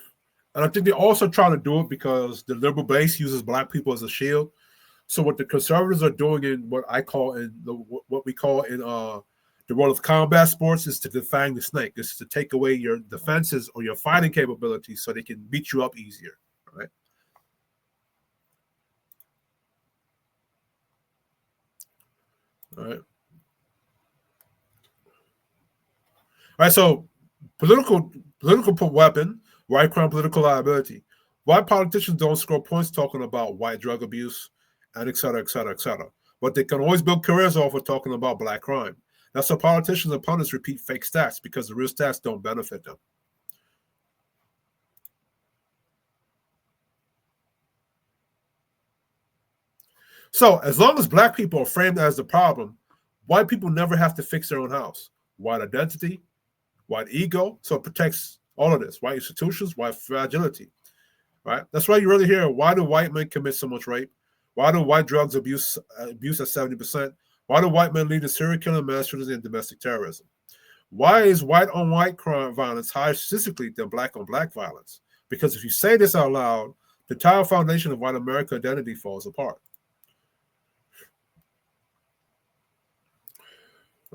And I think they're also trying to do it because the liberal base uses black people as a shield. So what the conservatives are doing in what we call in the world of combat sports is to defang the snake. This is to take away your defenses or your fighting capabilities so they can beat you up easier. Right? All right. All right, so political weapon, white crime, political liability. White politicians don't score points talking about white drug abuse and et cetera, et cetera, et cetera. But they can always build careers off of talking about black crime. That's why politicians and pundits repeat fake stats because the real stats don't benefit them. So as long as black people are framed as the problem, white people never have to fix their own house. White identity, white ego, so it protects all of this. White institutions, white fragility, right? That's why you really hear, why do white men commit so much rape? Why do white drugs abuse at 70%? Why do white men lead to serial killing, mass shootings, and domestic terrorism? Why is white on white crime violence higher statistically than black on black violence? Because if you say this out loud, the entire foundation of white America identity falls apart.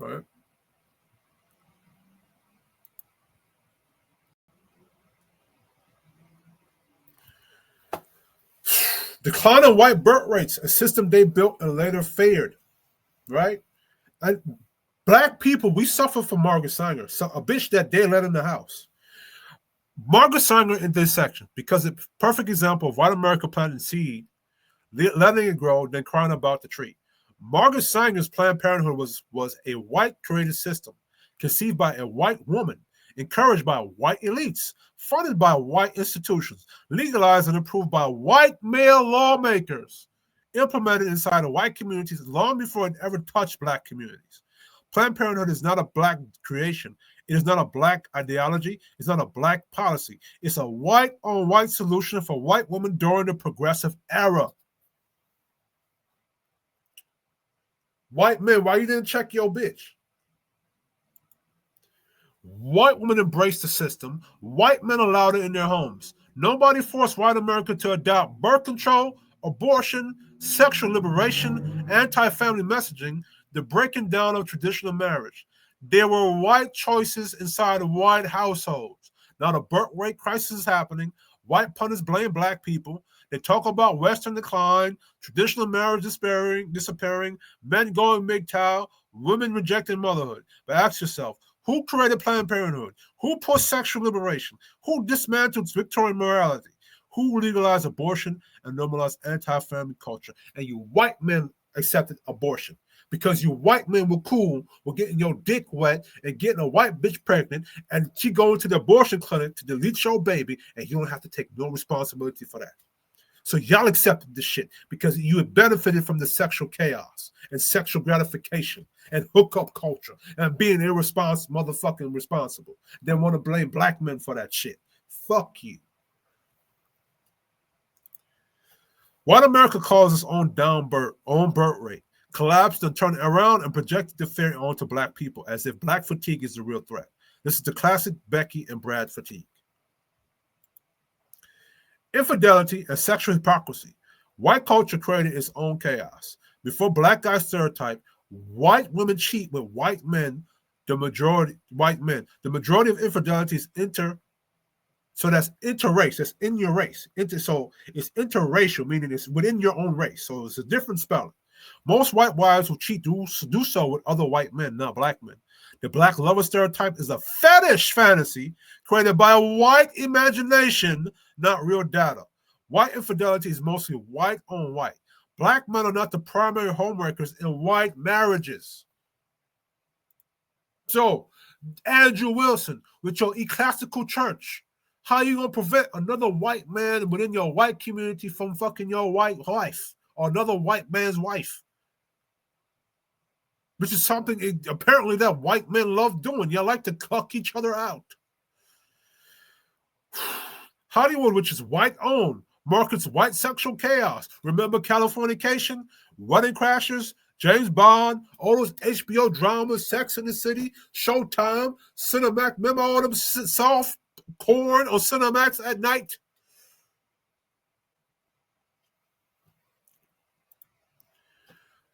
All right. Decline of white birth rates, a system they built and later feared, right? And black people, we suffer from Margaret Sanger, a bitch that they let in the house. Margaret Sanger in this section, because it's a perfect example of white America planting seed, letting it grow, then crying about the tree. Margaret Sanger's Planned Parenthood was a white created system, conceived by a white woman, encouraged by white elites, funded by white institutions, legalized and approved by white male lawmakers, implemented inside of white communities long before it ever touched black communities. Planned Parenthood is not a black creation. It is not a black ideology. It's not a black policy. It's a white-on-white solution for white women during the progressive era. White men, why you didn't check your bitch? White women embraced the system. White men allowed it in their homes. Nobody forced white America to adopt birth control, abortion, sexual liberation, anti-family messaging, the breaking down of traditional marriage. There were white choices inside of white households. Now the birth rate crisis is happening. White pundits blame black people. They talk about Western decline, traditional marriage disappearing, men going MGTOW, women rejecting motherhood. But ask yourself, who created Planned Parenthood? Who pushed sexual liberation? Who dismantled Victorian morality? Who legalized abortion and normalized anti-family culture? And you white men accepted abortion because you white men were cool with getting your dick wet and getting a white bitch pregnant, and she going to the abortion clinic to delete your baby, and you don't have to take no responsibility for that. So y'all accepted this shit because you had benefited from the sexual chaos and sexual gratification and hookup culture and being motherfucking responsible. Then want to blame black men for that shit. Fuck you. White America caused its own birth rate, collapsed and turned around and projected the fear onto black people as if black fatigue is the real threat. This is the classic Becky and Brad fatigue. Infidelity and sexual hypocrisy. White culture created its own chaos. Before black guy stereotype, white women cheat with white men, the majority of infidelity is so that's interrace, that's in your race. So it's interracial, meaning it's within your own race. So it's a different spelling. Most white wives who cheat do so with other white men, not black men. The black lover stereotype is a fetish fantasy created by a white imagination, not real data. White infidelity is mostly white on white. Black men are not the primary homemakers in white marriages. So, Andrew Wilson, with your ecclesiastical church, how are you going to prevent another white man within your white community from fucking your white wife or another white man's wife? Which is something apparently that white men love doing. You like to cuck each other out. Hollywood, which is white-owned, markets white sexual chaos. Remember Californication, Wedding Crashers, James Bond, all those HBO dramas, Sex in the City, Showtime, Cinemax. Remember all them soft porn on Cinemax at night?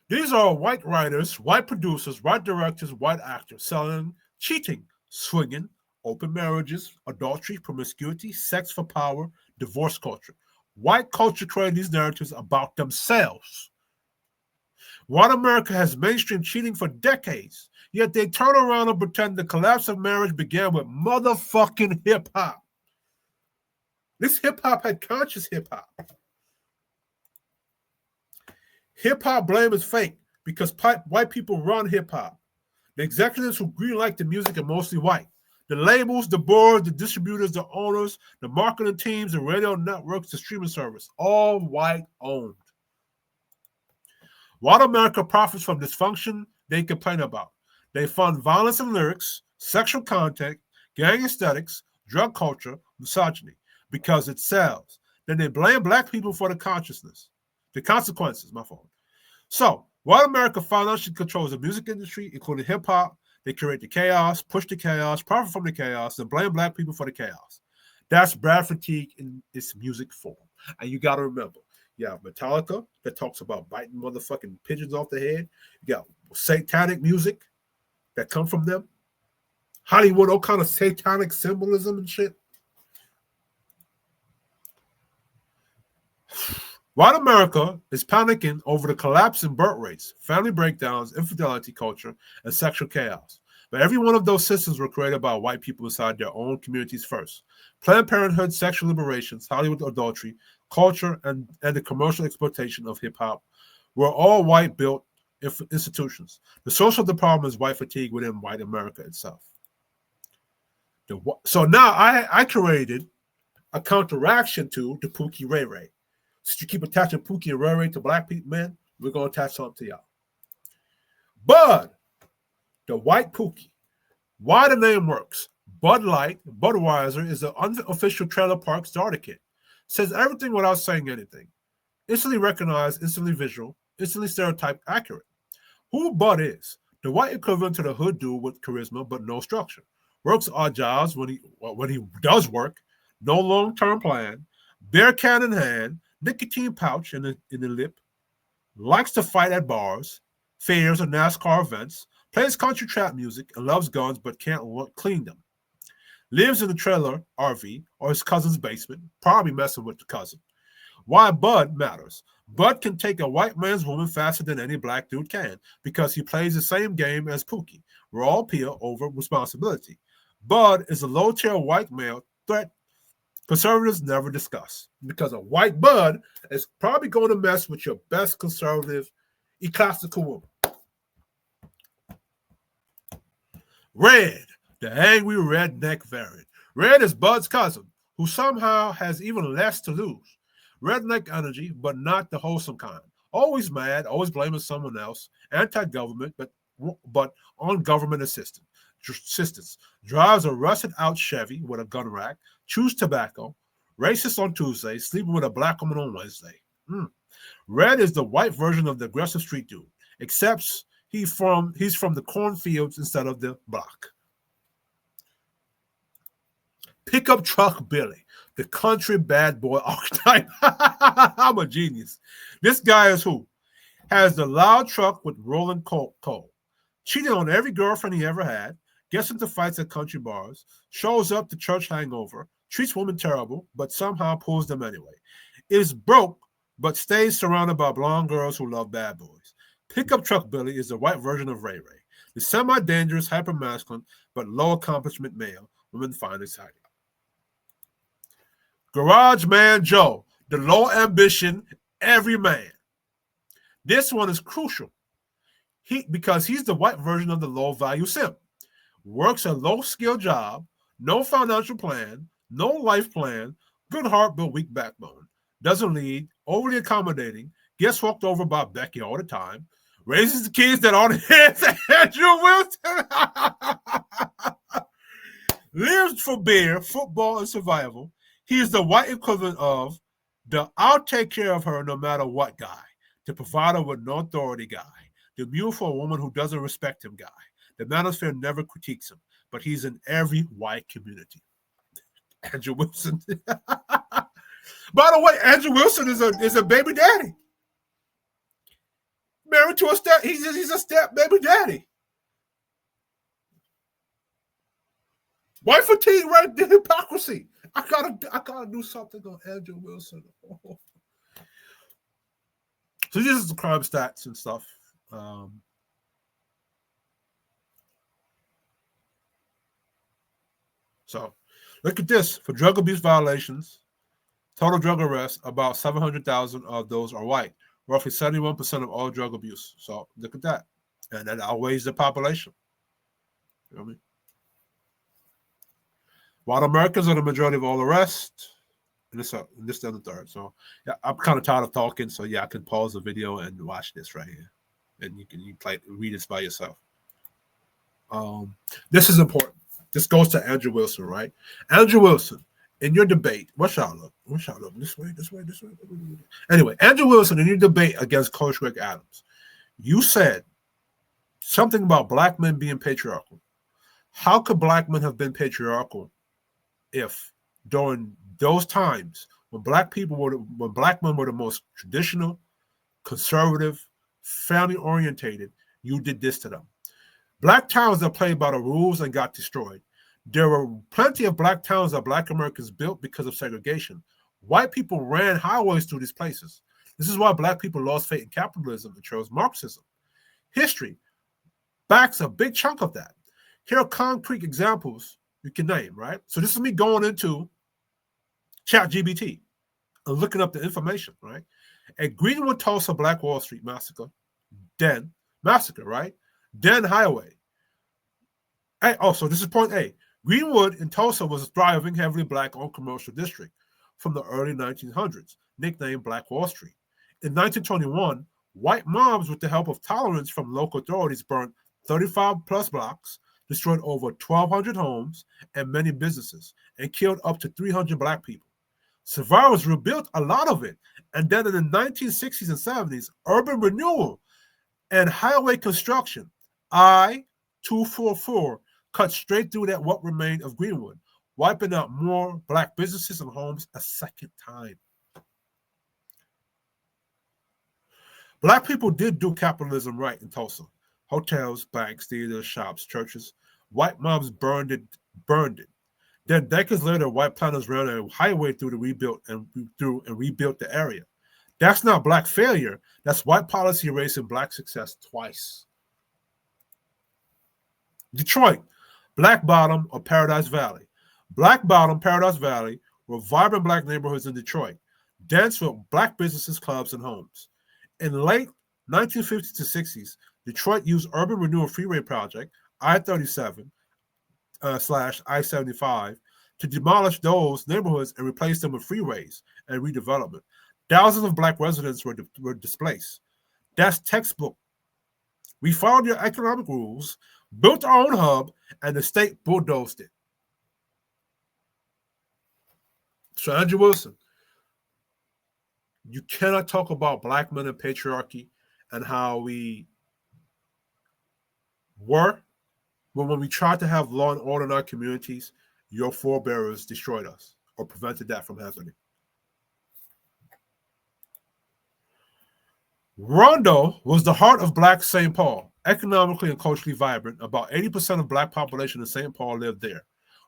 These are white writers, white producers, white directors, white actors selling, cheating, swinging, open marriages, adultery, promiscuity, sex for power, divorce culture. White culture created these narratives about themselves. White America has mainstreamed cheating for decades, yet they turn around and pretend the collapse of marriage began with motherfucking hip-hop. This hip-hop had conscious hip-hop. Hip-hop blame is fake because white people run hip-hop. The executives who greenlight the music are mostly white. The labels, the boards, the distributors, the owners, the marketing teams, the radio networks, the streaming service, all white-owned. White America profits from dysfunction they complain about. They fund violence in lyrics, sexual content, gang aesthetics, drug culture, misogyny, because it sells. Then they blame black people for the consequences, my fault. So, while America financially controls the music industry, including hip-hop, they create the chaos, push the chaos, profit from the chaos, and blame black people for the chaos. That's Brad fatigue in its music form. And you got to remember, you have Metallica that talks about biting motherfucking pigeons off the head. You got satanic music that come from them. Hollywood, all kind of satanic symbolism and shit. White America is panicking over the collapse in birth rates, family breakdowns, infidelity culture, and sexual chaos. But every one of those systems were created by white people inside their own communities first. Planned Parenthood, sexual liberations, Hollywood adultery, culture, and the commercial exploitation of hip-hop were all white-built institutions. The source of the problem is white fatigue within white America itself. So now I created a counteraction to the Pookie Ray Ray. Since you keep attaching Pookie and Ray Ray to black people, man, we're going to attach something to y'all. Bud, The White Pookie. Why the name works. Bud Light, Budweiser is the unofficial trailer park starter kit. Says everything without saying anything. Instantly recognized, instantly visual, instantly stereotype accurate. Who Bud is. The white equivalent to the hood dude with charisma but no structure. Works odd jobs when he does work. No long-term plan. Beer can in hand. Nicotine pouch in the lip. Likes to fight at bars, fairs, or NASCAR events. Plays country trap music and loves guns but can't clean them. Lives in a trailer RV or his cousin's basement, probably messing with the cousin. Why Bud matters. Bud can take a white man's woman faster than any black dude can because he plays the same game as Pookie. Raw appeal over responsibility. Bud is a low-tier white male threat conservatives never discuss because a white Bud is probably going to mess with your best conservative classical woman. Red, the angry redneck variant. Red is Bud's cousin, who somehow has even less to lose. Redneck energy, but not the wholesome kind. Always mad, always blaming someone else. Anti-government, but on government assistance. Drives a rusted-out Chevy with a gun rack. Chews tobacco. Racist on Tuesday. Sleeping with a black woman on Wednesday. Red is the white version of the aggressive street dude, except he's from the cornfields instead of the block. Pickup truck Billy, the country bad boy archetype. I'm a genius. This guy is who? Has the loud truck with rolling coal. Cheated on every girlfriend he ever had. Gets into fights at country bars. Shows up to church hangover. Treats women terrible, but somehow pulls them anyway. Is broke, but stays surrounded by blonde girls who love bad boys. Pickup truck Billy is the white version of Ray Ray. The semi-dangerous, hyper-masculine, but low-accomplishment male women find exciting. Garage Man Joe, the low ambition every man. This one is crucial because he's the white version of the low value simp. Works a low skill job, no financial plan, no life plan, good heart but weak backbone. Doesn't lead, overly accommodating, gets walked over by Becky all the time, raises the kids that aren't his, Andrew Wilson. Lives for beer, football, and survival. He is the white equivalent of the I'll take care of her no matter what guy, the provider with no authority guy, the mule for a woman who doesn't respect him guy. The manosphere never critiques him, but he's in every white community. Andrew Wilson. By the way, Andrew Wilson is a baby daddy. Married to a step, he's a step baby daddy. White fatigue, right? The hypocrisy. I gotta do something on Andrew Wilson. Oh. So this is the crime stats and stuff. So look at this. For drug abuse violations, total drug arrests, about 700,000 of those are white. Roughly 71% of all drug abuse. So look at that. And that outweighs the population. You know what I mean? White Americans are the majority of all arrests. And this and the third. So yeah, I'm kind of tired of talking. So yeah, I can pause the video and watch this right here. And you can read this by yourself. This is important. This goes to Andrew Wilson, right? Andrew Wilson, in your debate, what y'all look? This way. Anyway, Andrew Wilson, in your debate against Coach Rick Adams, you said something about black men being patriarchal. How could black men have been patriarchal if during those times when black men were the most traditional, conservative, family-orientated, you did this to them? Black towns that played by the rules and got destroyed. There were plenty of black towns that black Americans built because of segregation. White people ran highways through these places. This is why black people lost faith in capitalism and chose Marxism. History backs a big chunk of that. Here are concrete examples you can name, right? So this is me going into ChatGPT and looking up the information, right? At Greenwood, Tulsa, Black Wall Street massacre, right? Den Highway. So this is point A. Greenwood in Tulsa was a thriving, heavily black-owned commercial district from the early 1900s, nicknamed Black Wall Street. In 1921, white mobs, with the help of tolerance from local authorities, burned 35 plus blocks, destroyed over 1,200 homes and many businesses, and killed up to 300 black people. Survivors rebuilt a lot of it, and then in the 1960s and 70s, urban renewal and highway construction, I-244, cut straight through that what remained of Greenwood, wiping out more black businesses and homes a second time. Black people did do capitalism right in Tulsa. Hotels, banks, theaters, shops, churches. White mobs burned it. Then decades later, white planners ran a highway through the rebuilt the area. That's not black failure. That's white policy erasing black success twice. Detroit, Black Bottom or Paradise Valley. Black Bottom, Paradise Valley were vibrant black neighborhoods in Detroit, dense with black businesses, clubs, and homes. In the late 1950s to 60s, Detroit used Urban Renewal Freeway Project, I-37 / I-75, to demolish those neighborhoods and replace them with freeways and redevelopment. Thousands of black residents were displaced. That's textbook. We followed your economic rules, built our own hub, and the state bulldozed it. So Andrew Wilson, you cannot talk about black men and patriarchy and how we were, but when we tried to have law and order in our communities, your forebearers destroyed us or prevented that from happening. Rondo was the heart of Black St. Paul, economically and culturally vibrant. About 80% of Black population in St. Paul lived there.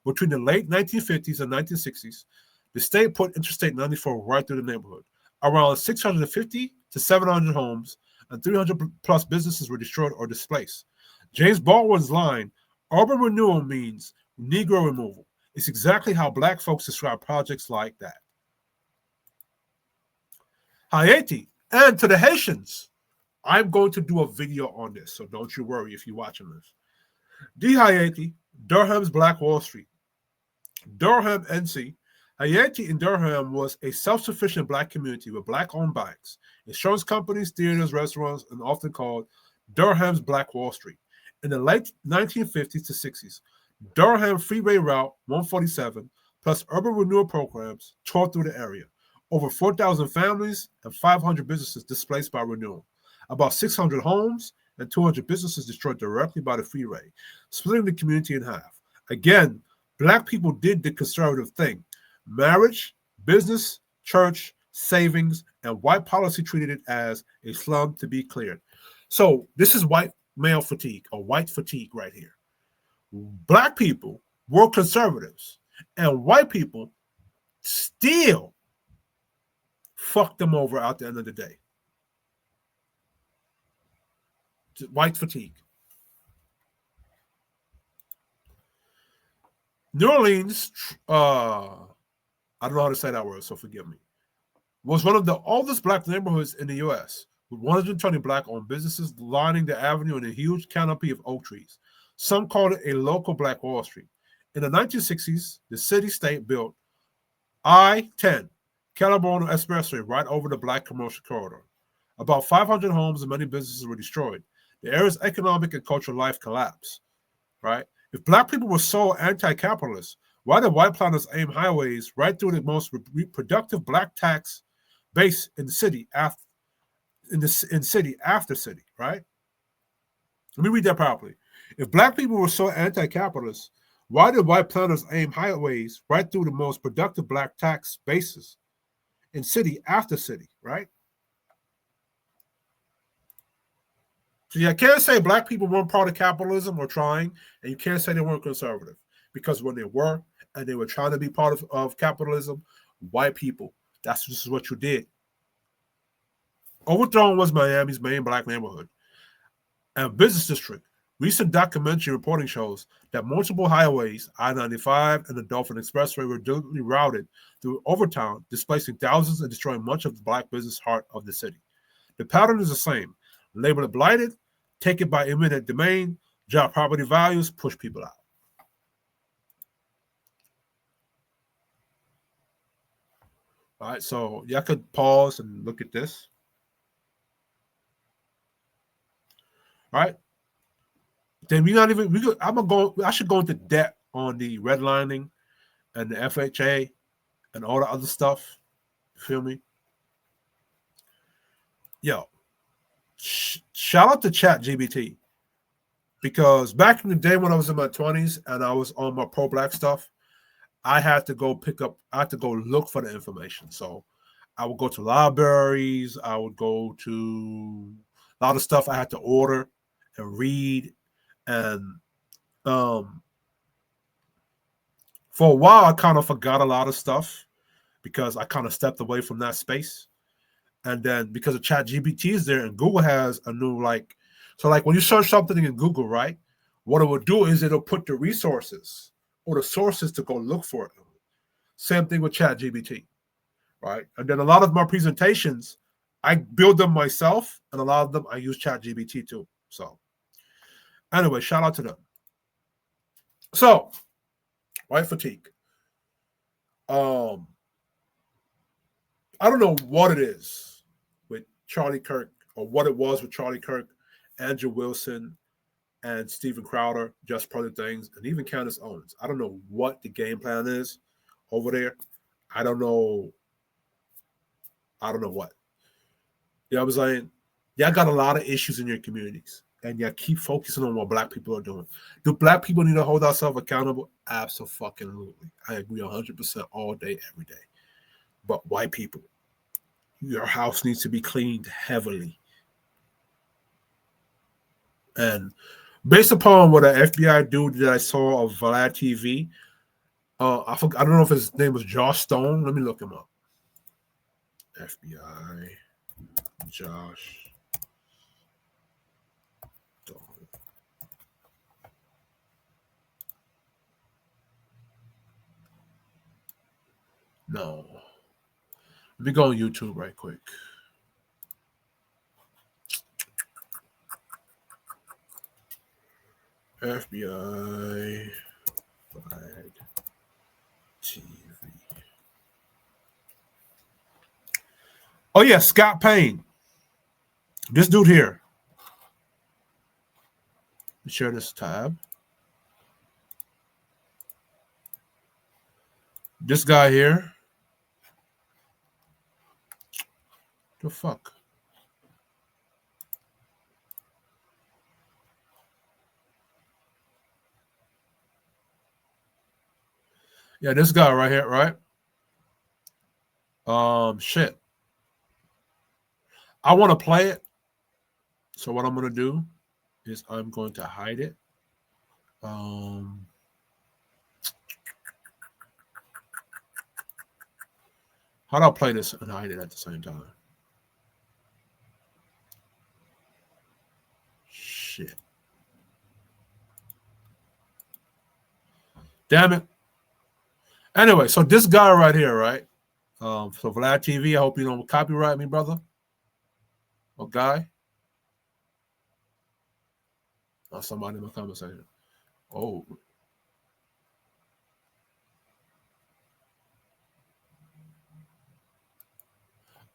Between the late 1950s and 1960s, the state put Interstate 94 right through the neighborhood. Around 650 to 700 homes and 300 plus businesses were destroyed or displaced. James Baldwin's line, urban renewal means Negro removal. It's exactly how Black folks describe projects like that. Haiti, and to the Haitians, I'm going to do a video on this, so don't you worry if you're watching this. Haiti, Durham's Black Wall Street. Durham, NC. Haiti in Durham was a self-sufficient Black community with Black-owned banks, insurance companies, theaters, restaurants, and often called Durham's Black Wall Street. In the late 1950s to 60s, Durham Freeway Route 147 plus urban renewal programs tore through the area. Over 4,000 families and 500 businesses displaced by renewal. About 600 homes and 200 businesses destroyed directly by the freeway, splitting the community in half. Again, Black people did the conservative thing. Marriage, business, church, savings, and white policy treated it as a slum to be cleared. So this is white male fatigue, or white fatigue right here. Black people were conservatives, and white people still fucked them over at the end of the day. White fatigue. New Orleans, I don't know how to say that word, so forgive me, was one of the oldest Black neighborhoods in the U.S., with 120 Black-owned businesses lining the avenue in a huge canopy of oak trees. Some called it a local Black Wall Street. In the 1960s, the city-state built I-10, California Expressway, right over the Black commercial corridor. About 500 homes and many businesses were destroyed. The area's economic and cultural life collapsed, right? If Black people were so anti-capitalist, why did white planners aim highways right through the most reproductive Black tax base in the city after city, right? Let me read that properly. If Black people were so anti-capitalist, why did white planners aim highways right through the most productive Black tax bases in city after city, right? So you can't say Black people weren't part of capitalism or trying, and you can't say they weren't conservative, because when they were, and they were trying to be part of capitalism, white people, this is what you did. Overthrown was Miami's main Black neighborhood and business district. Recent documentary reporting shows that multiple highways, I-95 and the Dolphin Expressway, were deliberately routed through Overtown, displacing thousands and destroying much of the Black business heart of the city. The pattern is the same. Label it blighted, take it by eminent domain, drop property values, push people out. All right, so y'all could pause and look at this. All right. Then we not even. I should go into debt on the redlining and the FHA and all the other stuff. You feel me? Yo, shout out to ChatGPT, because back in the day when I was in my 20s and I was on my pro-black stuff, I had to go look for the information. So I would go to libraries. I would go to a lot of stuff I had to order and read. And for a while, I kind of forgot a lot of stuff because I kind of stepped away from that space. And then because of ChatGPT is there and Google has a new so when you search something in Google, right, what it will do is it'll put the resources or the sources to go look for it. Same thing with ChatGPT, right? And then a lot of my presentations, I build them myself, and a lot of them I use ChatGPT too. So anyway, shout out to them. So, white fatigue. I don't know what it is with Charlie Kirk, or what it was with Charlie Kirk, Andrew Wilson, and Steven Crowder, Just Brother Things, and even Candace Owens. I don't know what the game plan is over there. I don't know what. You know what I'm saying? Y'all got a lot of issues in your communities, and y'all keep focusing on what black people are doing. Do black people need to hold ourselves accountable? Absolutely. I agree 100% all day, every day. But white people, your house needs to be cleaned heavily. And based upon what an FBI dude that I saw of Vlad TV, I don't know if his name was Josh Stone. Let me look him up. FBI Josh Stone. No. Let me go on YouTube right quick. FBI Vlad TV. Oh yeah, Scott Payne. This dude here. Share this tab. This guy here. The fuck? Yeah, this guy right here, right? Shit. I want to play it. So what I'm going to do is I'm going to hide it. How do I play this and hide it at the same time? Shit. Damn it. Anyway, so this guy right here, right? So Vlad TV, I hope you don't copyright me, brother. Or guy. Or somebody in my conversation. Oh.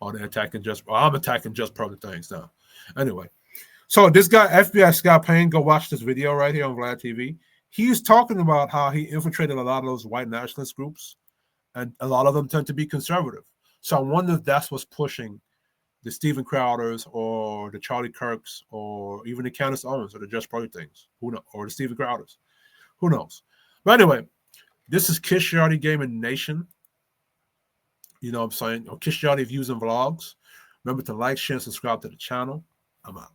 Oh, they're attacking just. Oh, I'm attacking just Brother Things now. Anyway, so this guy, FBI Scott Payne, go watch this video right here on Vlad TV. He's talking about how he infiltrated a lot of those white nationalist groups, and a lot of them tend to be conservative. So I wonder if that's what's pushing the Steven Crowders or the Charlie Kirks or even the Candace Owens or the Just Brother Things. Who knows? Or the Steven Crowders. Who knows? But anyway, this is Kish Yardy Gaming Nation. You know what I'm saying? Or Kish Yardy Views and Vlogs. Remember to like, share, and subscribe to the channel. I'm out.